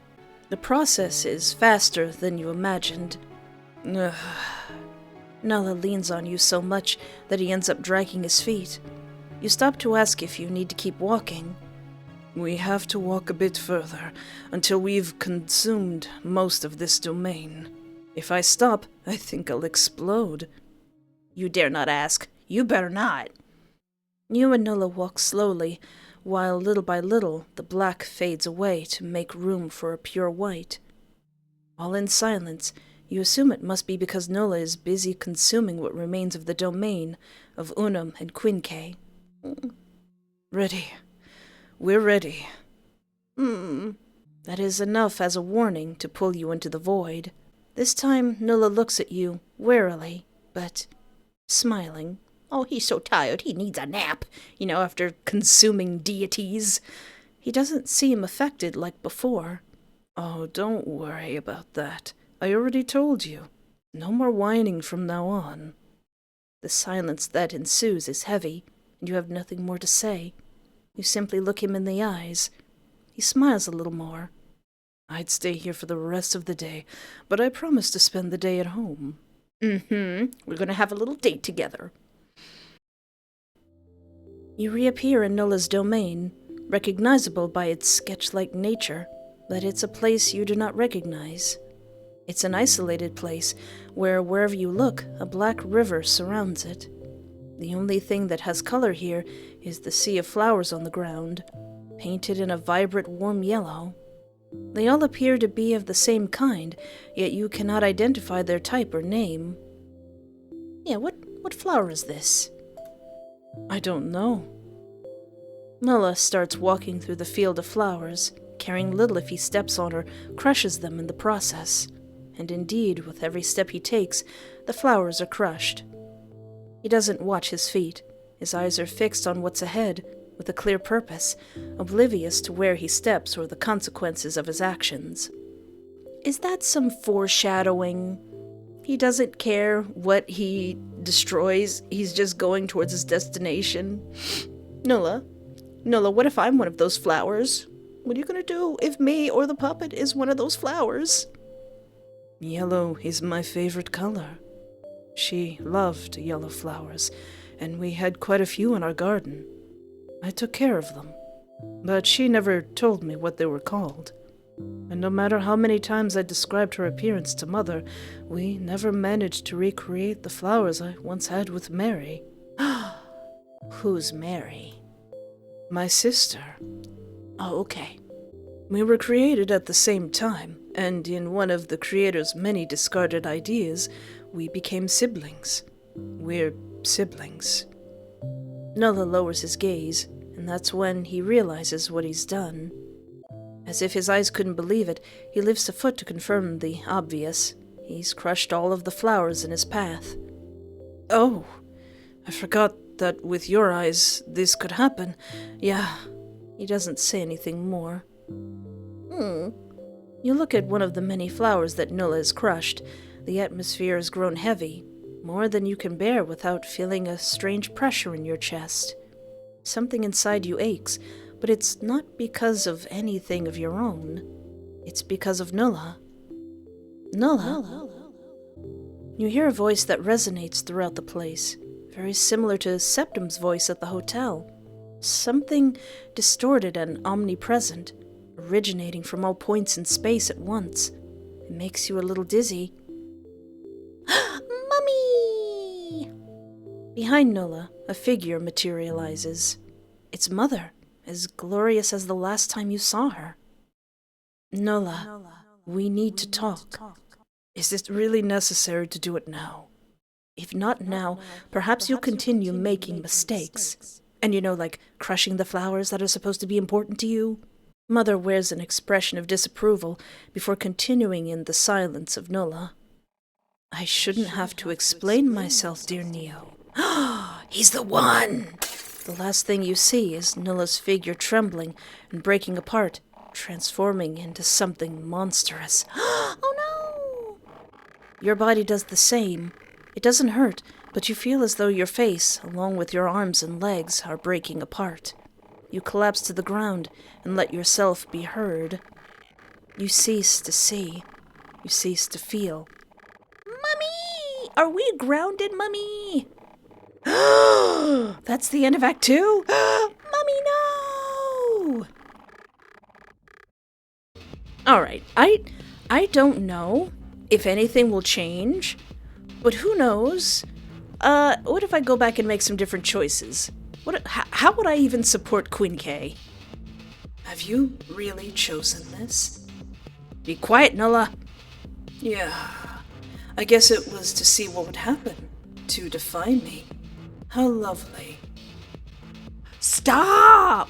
The process is faster than you imagined. Ugh. Nulla leans on you so much that he ends up dragging his feet. You stop to ask if you need to keep walking. We have to walk a bit further, until we've consumed most of this domain. If I stop, I think I'll explode. You dare not ask. You better not. You and Nulla walk slowly, while little by little the black fades away to make room for a pure white. All in silence, you assume it must be because Nulla is busy consuming what remains of the domain of Unum and Quinque. Ready. We're ready. That is enough as a warning to pull you into the void. This time, Nulla looks at you, warily, but smiling. Oh, he's so tired, he needs a nap, after consuming deities. He doesn't seem affected like before. Oh, don't worry about that. I already told you. No more whining from now on. The silence that ensues is heavy, and you have nothing more to say. You simply look him in the eyes. He smiles a little more. I'd stay here for the rest of the day, but I promised to spend the day at home. We're gonna have a little date together. You reappear in Nulla's domain, recognizable by its sketch-like nature, but it's a place you do not recognize. It's an isolated place, where wherever you look, a black river surrounds it. The only thing that has color here is the sea of flowers on the ground, painted in a vibrant warm yellow. They all appear to be of the same kind, yet you cannot identify their type or name. Yeah, what flower is this? I don't know. Nulla starts walking through the field of flowers, caring little if he steps on or crushes them in the process. And indeed, with every step he takes, the flowers are crushed. He doesn't watch his feet. His eyes are fixed on what's ahead, with a clear purpose, oblivious to where he steps or the consequences of his actions. Is that some foreshadowing? He doesn't care what he destroys, he's just going towards his destination. Nulla, what if I'm one of those flowers? What are you gonna do if me or the puppet is one of those flowers? Yellow is my favorite color. She loved yellow flowers, and we had quite a few in our garden. I took care of them, but she never told me what they were called. And no matter how many times I described her appearance to Mother, we never managed to recreate the flowers I once had with Mary. Who's Mary? My sister. Oh, okay. We were created at the same time, and in one of the Creator's many discarded ideas, we became siblings. We're siblings. Nulla lowers his gaze, and that's when he realizes what he's done. As if his eyes couldn't believe it, he lifts a foot to confirm the obvious. He's crushed all of the flowers in his path. Oh, I forgot that with your eyes, this could happen. Yeah. He doesn't say anything more. You look at one of the many flowers that Nulla has crushed. The atmosphere has grown heavy, more than you can bear without feeling a strange pressure in your chest. Something inside you aches, but it's not because of anything of your own. It's because of Nulla. Nulla? You hear a voice that resonates throughout the place, very similar to Septem's voice at the hotel. Something distorted and omnipresent, originating from all points in space at once. It makes you a little dizzy. Mummy! Behind Nulla, a figure materializes. It's Mother, as glorious as the last time you saw her. Nulla, we need to talk. Is it really necessary to do it now? If not now, perhaps you'll continue making mistakes. And like crushing the flowers that are supposed to be important to you. Mother wears an expression of disapproval before continuing in the silence of Nulla. I shouldn't have to explain myself, dear Neo. He's the one! The last thing you see is Nulla's figure trembling and breaking apart, transforming into something monstrous. Oh no! Your body does the same. It doesn't hurt, but you feel as though your face, along with your arms and legs, are breaking apart. You collapse to the ground and let yourself be heard. You cease to see. You cease to feel. Mummy! Are we grounded, Mummy? That's the end of Act 2? Mummy, no! Alright, I don't know if anything will change, but who knows? What if I go back and make some different choices? How would I even support Quinque? Have you really chosen this? Be quiet, Nulla. Yeah, I guess it was to see what would happen, to define me. How lovely. Stop!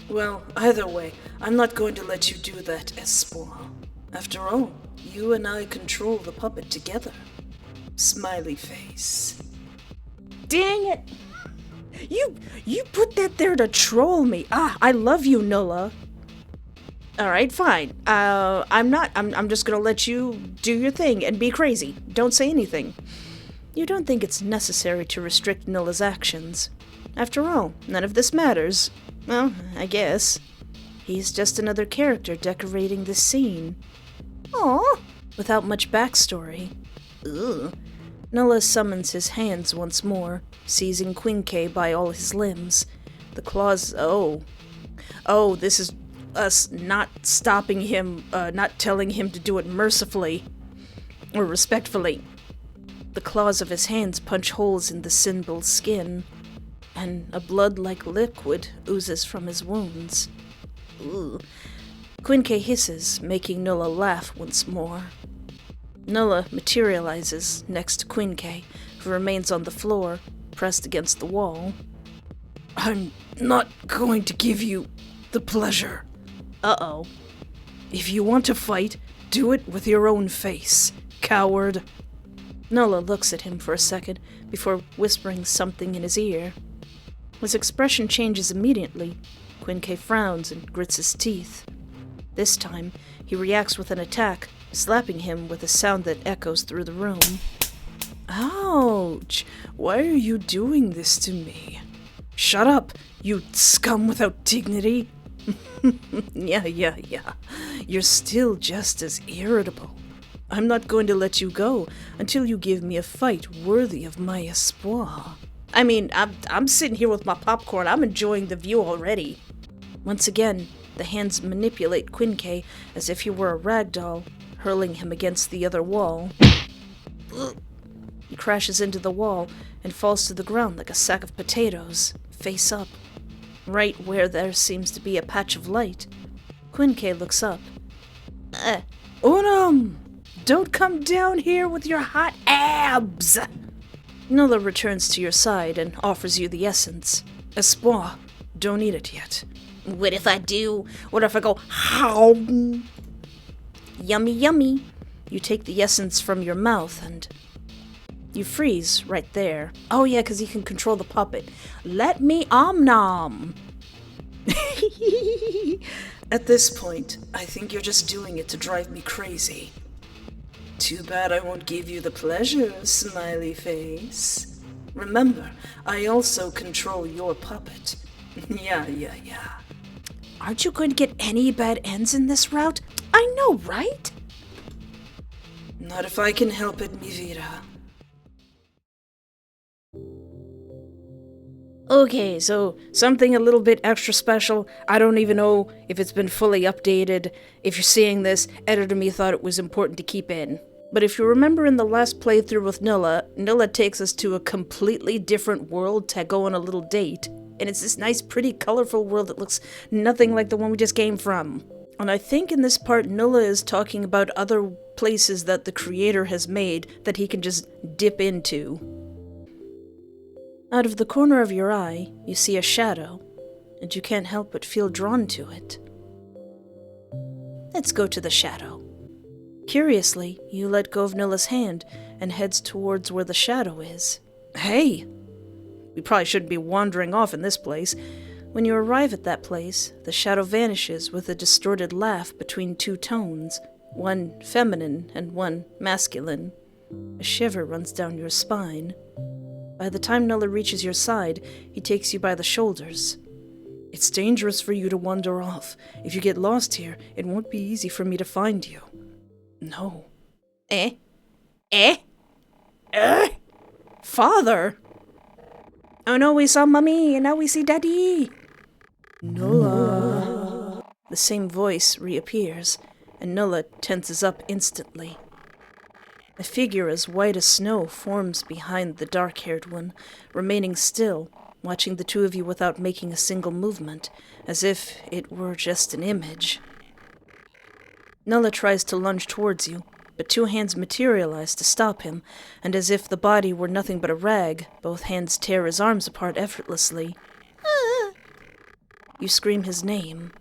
Well, either way, I'm not going to let you do that, Espoir. After all, you and I control the puppet together. Smiley face. Dang it! You put that there to troll me. I love you, Nulla. Alright, fine. I'm just gonna let you do your thing and be crazy. Don't say anything. You don't think it's necessary to restrict Nulla's actions. After all, none of this matters. Well, I guess. He's just another character decorating this scene. Aww. Without much backstory. Ugh. Nulla summons his hands once more, seizing Quinque by all his limbs. The claws... Oh, this is us not stopping him, not telling him to do it mercifully. Or respectfully. The claws of his hands punch holes in the symbol's skin, and a blood-like liquid oozes from his wounds. Ooh. Quinque hisses, making Nulla laugh once more. Nulla materializes next to Quinque, who remains on the floor, pressed against the wall. I'm not going to give you the pleasure. Uh-oh. If you want to fight, do it with your own face, coward. Nulla looks at him for a second before whispering something in his ear. His expression changes immediately. Quinque frowns and grits his teeth. This time, he reacts with an attack, slapping him with a sound that echoes through the room. Ouch! Why are you doing this to me? Shut up, you scum without dignity! Yeah. You're still just as irritable. I'm not going to let you go until you give me a fight worthy of my espoir. I mean, I'm sitting here with my popcorn. I'm enjoying the view already. Once again, the hands manipulate Quinque as if he were a rag doll, hurling him against the other wall. He crashes into the wall and falls to the ground like a sack of potatoes, face up, right where there seems to be a patch of light. Quinque looks up. Unum! Don't come down here with your hot abs! Nulla returns to your side and offers you the essence. Espoir, don't eat it yet. What if I do? What if I go, how? Yummy, yummy. You take the essence from your mouth and you freeze right there. Oh yeah, because you can control the puppet. Let me nom. At this point, I think you're just doing it to drive me crazy. Too bad I won't give you the pleasure, smiley face. Remember, I also control your puppet. Yeah. Aren't you going to get any bad ends in this route? I know, right? Not if I can help it, mi vida. Okay, so something a little bit extra special. I don't even know if it's been fully updated. If you're seeing this, Editor Me thought it was important to keep in. But if you remember in the last playthrough with Nulla, Nulla takes us to a completely different world to go on a little date. And it's this nice, pretty, colorful world that looks nothing like the one we just came from. And I think in this part, Nulla is talking about other places that the creator has made that he can just dip into. Out of the corner of your eye, you see a shadow, and you can't help but feel drawn to it. Let's go to the shadow. Curiously, you let go of Nulla's hand and heads towards where the shadow is. Hey! We probably shouldn't be wandering off in this place. When you arrive at that place, the shadow vanishes with a distorted laugh between two tones, one feminine and one masculine. A shiver runs down your spine. By the time Nulla reaches your side, he takes you by the shoulders. It's dangerous for you to wander off. If you get lost here, it won't be easy for me to find you. No. Father! Oh no, we saw Mummy, and now we see Daddy! Nulla. The same voice reappears, and Nulla tenses up instantly. A figure as white as snow forms behind the dark-haired one, remaining still, watching the two of you without making a single movement, as if it were just an image. Nulla tries to lunge towards you, but two hands materialize to stop him, and as if the body were nothing but a rag, both hands tear his arms apart effortlessly. Ah! You scream his name.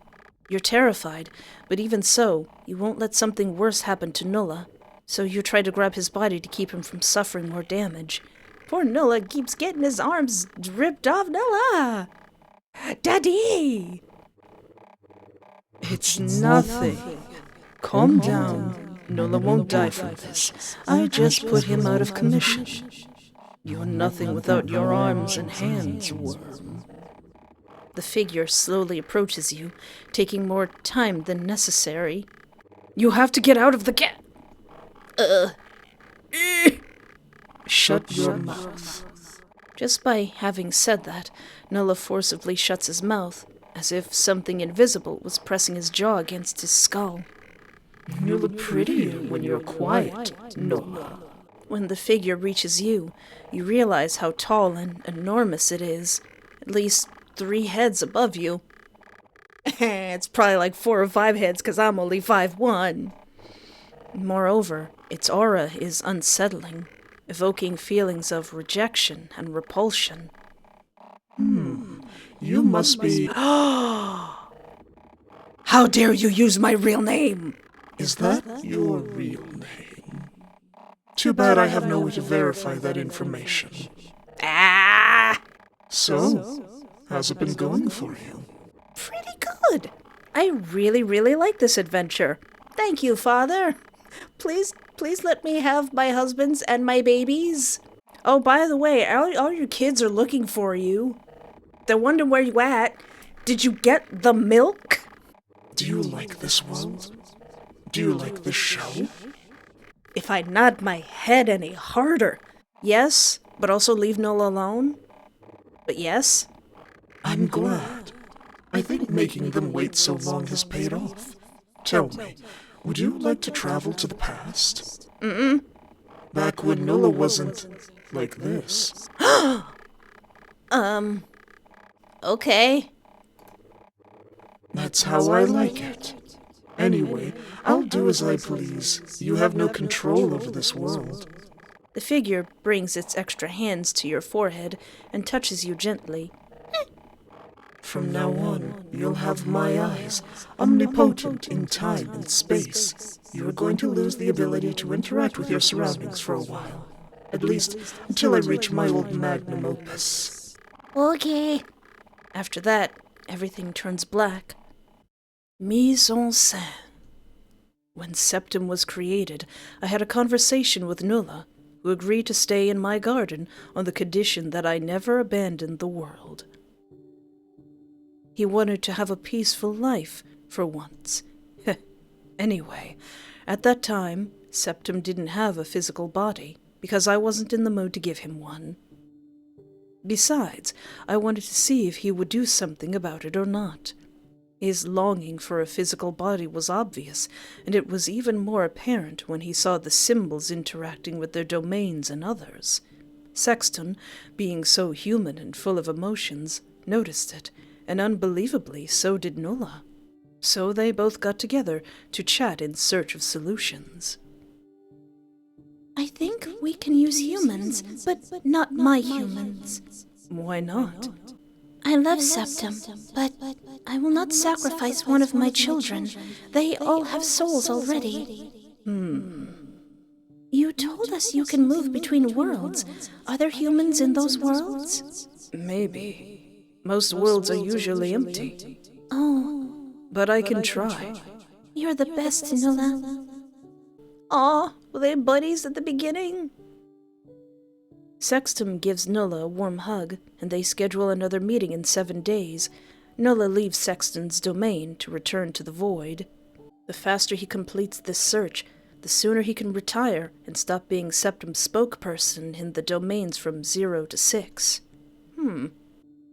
You're terrified, but even so, you won't let something worse happen to Nulla. So you try to grab his body to keep him from suffering more damage. Poor Nulla keeps getting his arms ripped off. Nulla! Daddy! It's nothing. Calm down. Nulla won't die from this. I just put him out of commission. You're nothing without your arms and hands, worm. The figure slowly approaches you, taking more time than necessary. You have to get out of the Shut your mouth. Just by having said that, Nulla forcibly shuts his mouth, as if something invisible was pressing his jaw against his skull. You look prettier when you're quiet, Nulla. When the figure reaches you, you realize how tall and enormous it is. At least 3 heads above you. It's probably like 4 or 5 heads, because I'm only 5'1". Moreover, its aura is unsettling, evoking feelings of rejection and repulsion. You must be... How dare you use my real name? Is that your real name? Too bad I have no way to verify that information. So, how's it been going for you? Pretty good. I really, really like this adventure. Thank you, Father. Please let me have my husbands and my babies. Oh, by the way, all your kids are looking for you. They're wondering where you at. Did you get the milk? Do you like this world? Do you like this show? If I nod my head any harder. Yes, but also leave Nulla alone. But yes. I'm glad. I think making them wait so long has paid off. Tell me, would you like to travel to the past? Back when Nulla wasn't like this. Okay. That's how I like it. Anyway, I'll do as I please. You have no control over this world. The figure brings its extra hands to your forehead and touches you gently. From now on, you'll have my eyes, omnipotent in time and space. You are going to lose the ability to interact with your surroundings for a while. At least, until I reach my old Magnumopus. Okay. After that, everything turns black. Mise en scène. When Septem was created, I had a conversation with Nulla, who agreed to stay in my garden on the condition that I never abandoned the world. He wanted to have a peaceful life, for once. Anyway, at that time, Septem didn't have a physical body, because I wasn't in the mood to give him one. Besides, I wanted to see if he would do something about it or not. His longing for a physical body was obvious, and it was even more apparent when he saw the symbols interacting with their domains and others. Sexton, being so human and full of emotions, noticed it, and unbelievably so did Nula. So they both got together to chat in search of solutions. I think we can use humans, but not my humans. Why not? I love Septem, but I will not sacrifice one of my children. They all have souls already. You told us you can move between worlds. Are there humans in those worlds? Maybe. Most worlds are usually empty. Oh. But I can try. You're the best, Nula. Aw, were they buddies at the beginning? Sextem gives Nulla a warm hug, and they schedule another meeting in 7 days. Nulla leaves Sexton's domain to return to the void. The faster he completes this search, the sooner he can retire and stop being Septem's spokesperson in the domains from 0 to 6.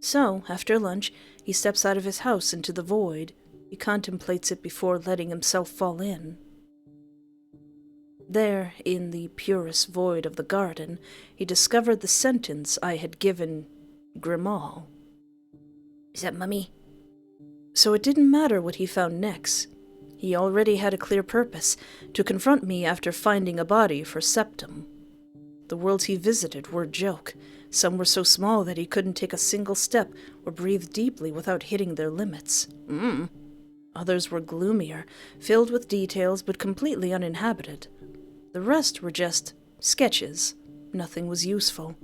So, after lunch, he steps out of his house into the void. He contemplates it before letting himself fall in. There, in the purest void of the garden, he discovered the sentence I had given Grimal. Is that Mummy? So it didn't matter what he found next. He already had a clear purpose, to confront me after finding a body for Septem. The worlds he visited were a joke. Some were so small that he couldn't take a single step or breathe deeply without hitting their limits. Others were gloomier, filled with details but completely uninhabited. The rest were just sketches. Nothing was useful.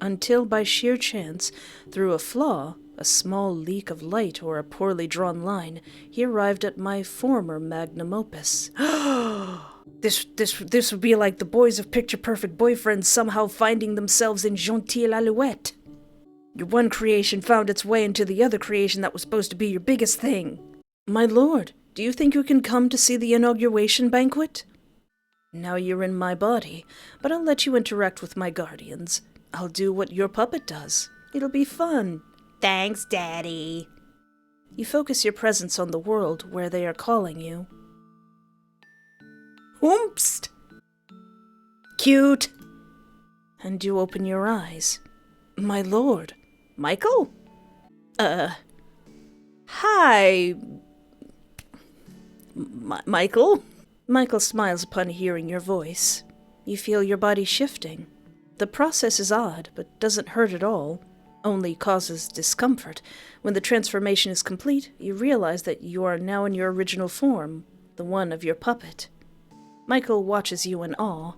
Until by sheer chance, through a flaw, a small leak of light or a poorly drawn line, he arrived at my former Magnumopus. This would be like the boys of Picture Perfect Boyfriends somehow finding themselves in Gentille Alouette. Your one creation found its way into the other creation that was supposed to be your biggest thing. My lord, do you think you can come to see the inauguration banquet? Now you're in my body, but I'll let you interact with my guardians. I'll do what your puppet does. It'll be fun. Thanks, Daddy. You focus your presence on the world where they are calling you. Whoomst! Cute! And you open your eyes. My lord. Michael? Hi... Michael? Michael smiles upon hearing your voice. You feel your body shifting. The process is odd, but doesn't hurt at all. Only causes discomfort. When the transformation is complete, you realize that you are now in your original form, the one of your puppet. Michael watches you in awe.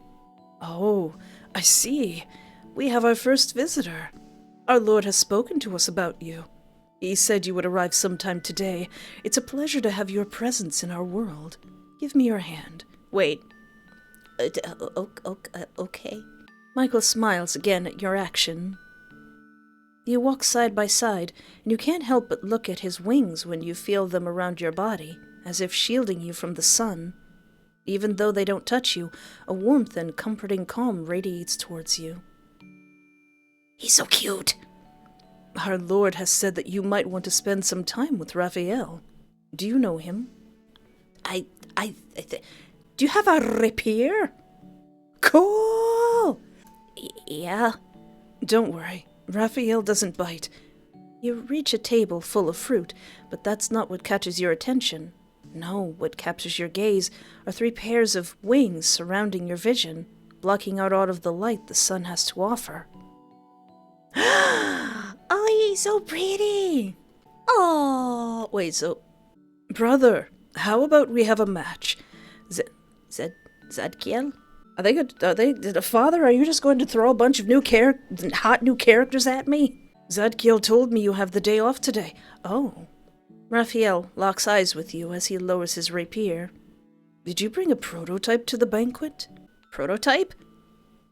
Oh, I see. We have our first visitor. Our lord has spoken to us about you. He said you would arrive sometime today. It's a pleasure to have your presence in our world. Give me your hand. Wait. Okay. Michael smiles again at your action. You walk side by side, and you can't help but look at his wings when you feel them around your body, as if shielding you from the sun. Even though they don't touch you, a warmth and comforting calm radiates towards you. He's so cute! Our lord has said that you might want to spend some time with Raphael. Do you know him? Do you have a rapier? Cool! Yeah. Don't worry, Raphael doesn't bite. You reach a table full of fruit, but that's not what catches your attention. No, what captures your gaze are 3 pairs of wings surrounding your vision, blocking out all of the light the sun has to offer. Oh, he's so pretty! Oh, Wait, so... Brother, how about we have a match? Zadkiel? Father, are you just going to throw a bunch of hot new characters at me? Zadkiel told me you have the day off today. Oh. Raphael locks eyes with you as he lowers his rapier. Did you bring a prototype to the banquet? Prototype?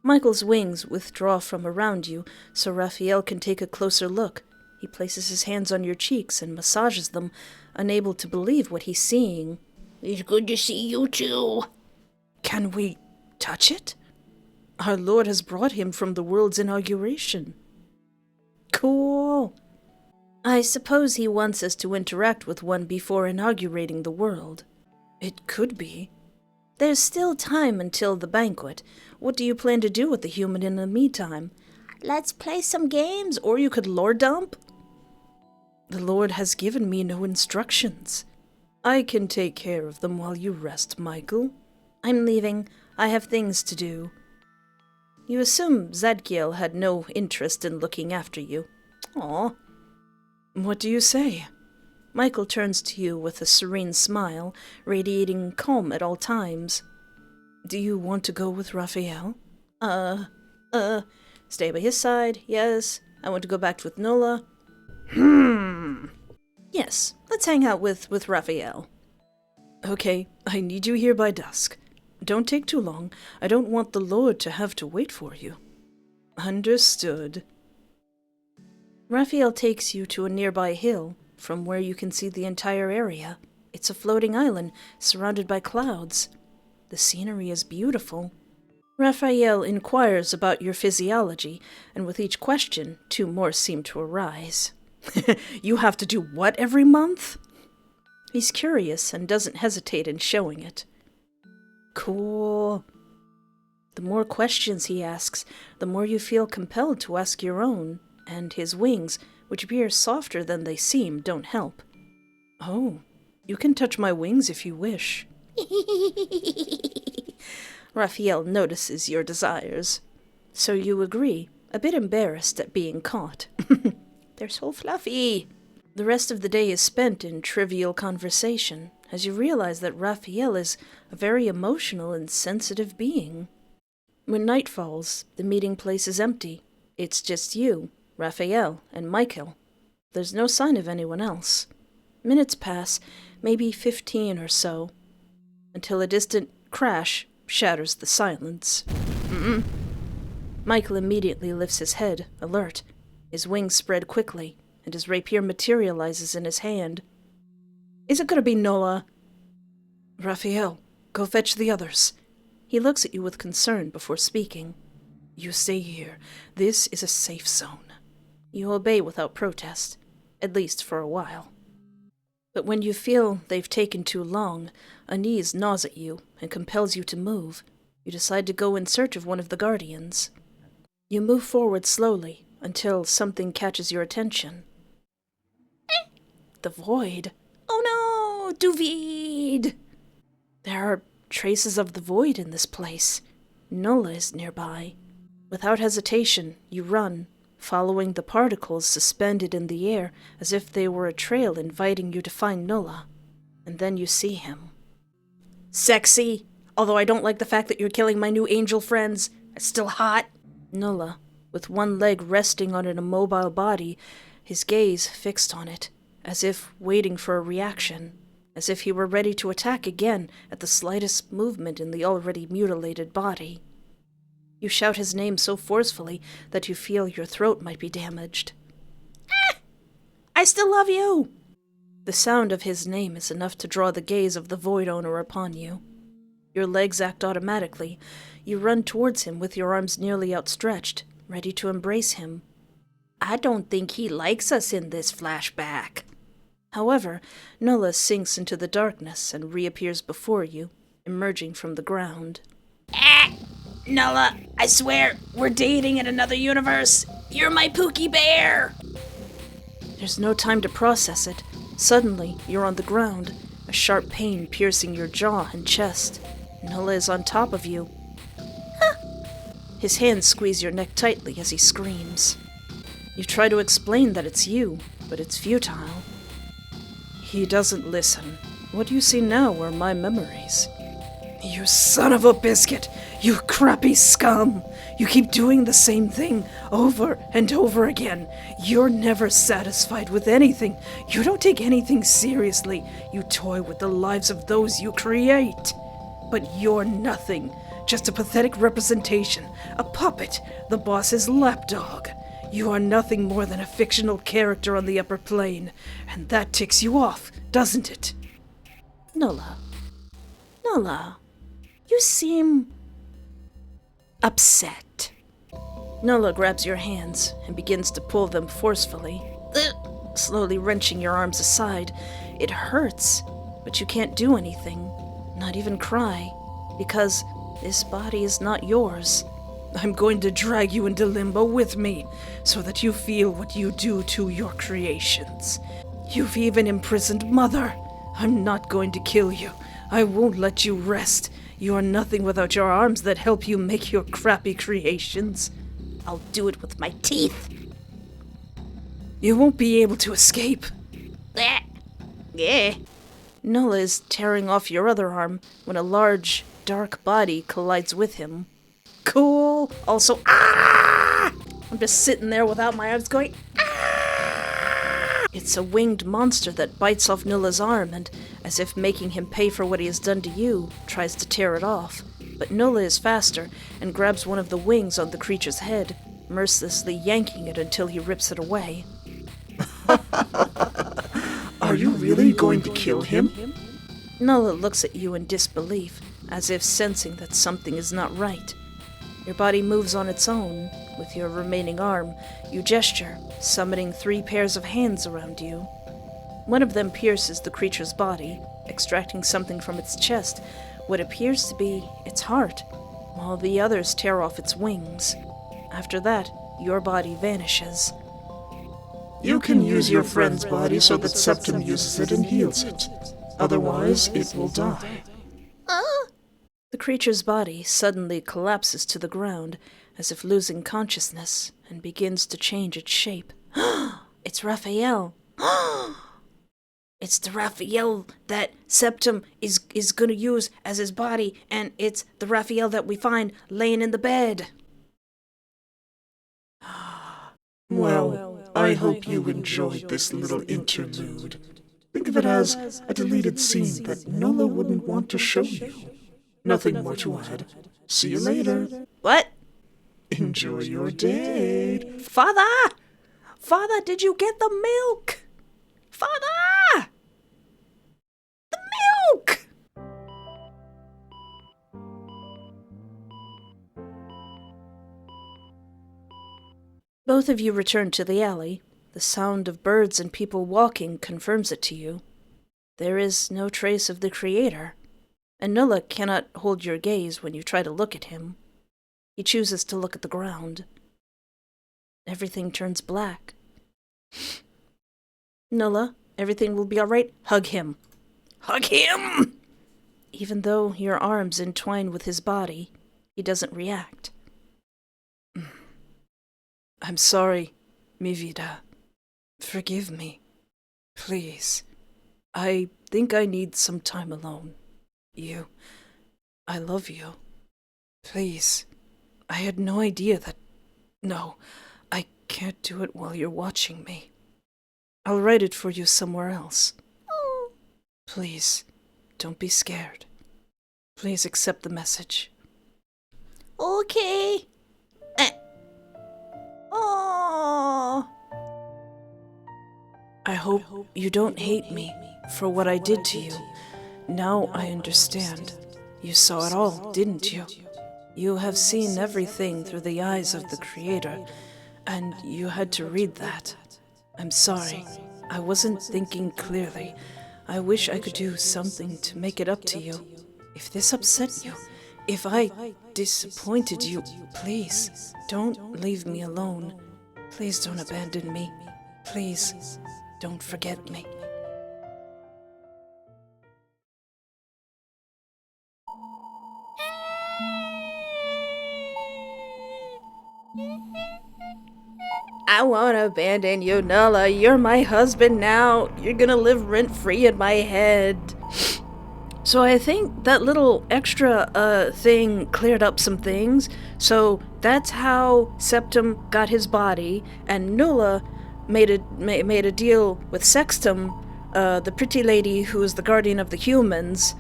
Michael's wings withdraw from around you so Raphael can take a closer look. He places his hands on your cheeks and massages them, unable to believe what he's seeing. It's good to see you too. Can we touch it? Our Lord has brought him from the world's inauguration. Cool. I suppose he wants us to interact with one before inaugurating the world. It could be. There's still time until the banquet. What do you plan to do with the human in the meantime? Let's play some games. Or you could lore dump? The Lord has given me no instructions. I can take care of them while you rest, Michael. I'm leaving. I have things to do. You assume Zadkiel had no interest in looking after you. Aw. What do you say? Michael turns to you with a serene smile, radiating calm at all times. Do you want to go with Raphael? Stay by his side, yes. I want to go back with Nula. Yes, let's hang out with Raphael. Okay, I need you here by dusk. Don't take too long. I don't want the Lord to have to wait for you. Understood. Raphael takes you to a nearby hill, from where you can see the entire area. It's a floating island, surrounded by clouds. The scenery is beautiful. Raphael inquires about your physiology, and with each question, 2 more seem to arise. You have to do what every month? He's curious and doesn't hesitate in showing it. Cool. The more questions he asks, the more you feel compelled to ask your own, and his wings, which appear softer than they seem, don't help. Oh, you can touch my wings if you wish. Raphael notices your desires. So you agree, a bit embarrassed at being caught. They're so fluffy. The rest of the day is spent in trivial conversation, as you realize that Raphael is a very emotional and sensitive being. When night falls, the meeting place is empty. It's just you, Raphael, and Michael. There's no sign of anyone else. Minutes pass, maybe 15 or so, until a distant crash shatters the silence. Michael immediately lifts his head, alert. His wings spread quickly, and his rapier materializes in his hand. Is it going to be Nula? Raphael, go fetch the others. He looks at you with concern before speaking. You stay here. This is a safe zone. You obey without protest, at least for a while. But when you feel they've taken too long, unease gnaws at you and compels you to move. You decide to go in search of one of the guardians. You move forward slowly until something catches your attention. The void. Oh no, Devid! There are traces of the void in this place. Nulla is nearby. Without hesitation, you run, following the particles suspended in the air as if they were a trail inviting you to find Nulla. And then you see him. Sexy! Although I don't like the fact that you're killing my new angel friends. It's still hot. Nulla, with one leg resting on an immobile body, his gaze fixed on it, as if waiting for a reaction, as if he were ready to attack again at the slightest movement in the already mutilated body. You shout his name so forcefully that you feel your throat might be damaged. I still love you! The sound of his name is enough to draw the gaze of the void owner upon you. Your legs act automatically. You run towards him with your arms nearly outstretched, ready to embrace him. I don't think he likes us in this flashback. However, Nulla sinks into the darkness and reappears before you. emerging from the ground. Nulla, I swear, we're dating in another universe. You're my Pookie Bear. There's no time to process it. Suddenly, you're on the ground, a sharp pain piercing your jaw and chest. Nulla is on top of you. His hands squeeze your neck tightly as he screams. You try to explain that it's you, but it's futile. He doesn't listen. What you see now are my memories. You son of a biscuit! You crappy scum! You keep doing the same thing over and over again. You're never satisfied with anything. You don't take anything seriously. You toy with the lives of those you create. But you're nothing. Just a pathetic representation. A puppet. The boss's lapdog. You are nothing more than a fictional character on the upper plane. And that ticks you off, doesn't it? Nulla. Nulla. You seem upset. Nulla grabs your hands and begins to pull them forcefully, slowly wrenching your arms aside. It hurts, but you can't do anything, not even cry, because this body is not yours. I'm going to drag you into limbo with me, so that you feel what you do to your creations. You've even imprisoned Mother. I'm not going to kill you. I won't let you rest. You are nothing without your arms that help you make your crappy creations. I'll do it with my teeth. You won't be able to escape. Yeah. Nulla is tearing off your other arm when a large, dark body collides with him. Cool. Also, I'm just sitting there without my arms going, It's a winged monster that bites off Nulla's arm and, as if making him pay for what he has done to you, tries to tear it off. But Nulla is faster and grabs one of the wings on the creature's head, mercilessly yanking it until he rips it away. Are you really going to kill him? Nulla looks at you in disbelief, as if sensing that something is not right. Your body moves on its own. With your remaining arm, you gesture, summoning 3 pairs of hands around you. One of them pierces the creature's body, extracting something from its chest, what appears to be its heart, while the others tear off its wings. After that, your body vanishes. You can use your friend's body so that Septem uses it and heals it. Otherwise, it will die. The creature's body suddenly collapses to the ground, as if losing consciousness, and begins to change its shape. It's Raphael. It's the Raphael that Septem is going to use as his body, and it's the Raphael that we find laying in the bed. Well, I hope you enjoyed this little interlude. Think of it as a deleted scene that Nulla wouldn't want to show you. Nothing more to add. See you later. What? Enjoy your date. Father! Father, did you get the milk? Father! The milk! Both of you return to the alley. The sound of birds and people walking confirms it to you. There is no trace of the creator, and Nulla cannot hold your gaze when you try to look at him. He chooses to look at the ground. Everything turns black. Nulla, everything will be all right. Hug him. Hug him! Even though your arms entwine with his body, he doesn't react. I'm sorry, mi vida. Forgive me. Please. I think I need some time alone. I love you. Please. I had no idea that... No, I can't do it while you're watching me. I'll write it for you somewhere else. Please, don't be scared. Please accept the message. Okay. Oh. I hope you don't hate me for what I did to you. Now I understand. You saw it all, didn't you? You have seen everything through the eyes of the Creator, and you had to read that. I'm sorry. I wasn't thinking clearly. I wish I could do something to make it up to you. If this upset you, if I disappointed you, please don't leave me alone. Please don't abandon me. Please don't forget me. I won't abandon you, Nulla. You're my husband now. You're gonna live rent-free in my head. So I think that little extra thing cleared up some things. So that's how Septem got his body, and Nulla made a deal with Septem, the pretty lady who is the guardian of the humans,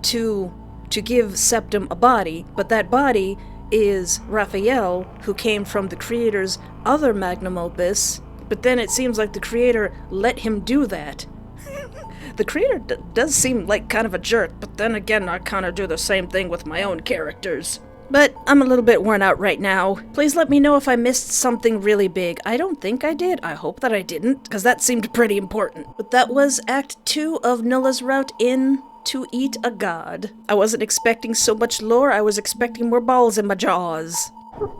to give Septem a body. But that body is Raphael, who came from the creator's other Magnumopus. But then it seems like the creator let him do that. The creator does seem like kind of a jerk, but then again, I kind of do the same thing with my own characters. But I'm a little bit worn out right now. Please let me know if I missed something really big. I don't think I did. I hope that I didn't, because that seemed pretty important. But that was Act 2 of Nulla's route in to eat a god. I wasn't expecting so much lore. I was expecting more balls in my jaws.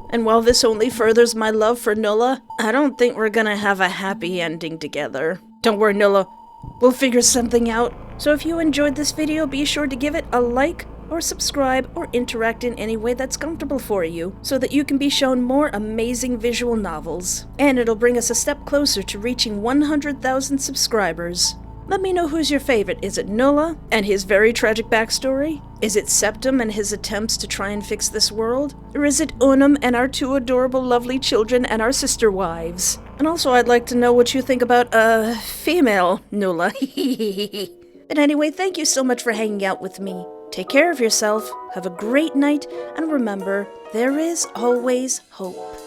And while this only furthers my love for Nulla, I don't think we're gonna have a happy ending together. Don't worry, Nulla. We'll figure something out. So if you enjoyed this video, be sure to give it a like or subscribe or interact in any way that's comfortable for you, so that you can be shown more amazing visual novels. And it'll bring us a step closer to reaching 100,000 subscribers. Let me know who's your favorite. Is it Nulla and his very tragic backstory? Is it Septem and his attempts to try and fix this world? Or is it Unum and our two adorable lovely children and our sister wives? And also I'd like to know what you think about, female Nulla. But anyway, thank you so much for hanging out with me. Take care of yourself, have a great night, and remember, there is always hope.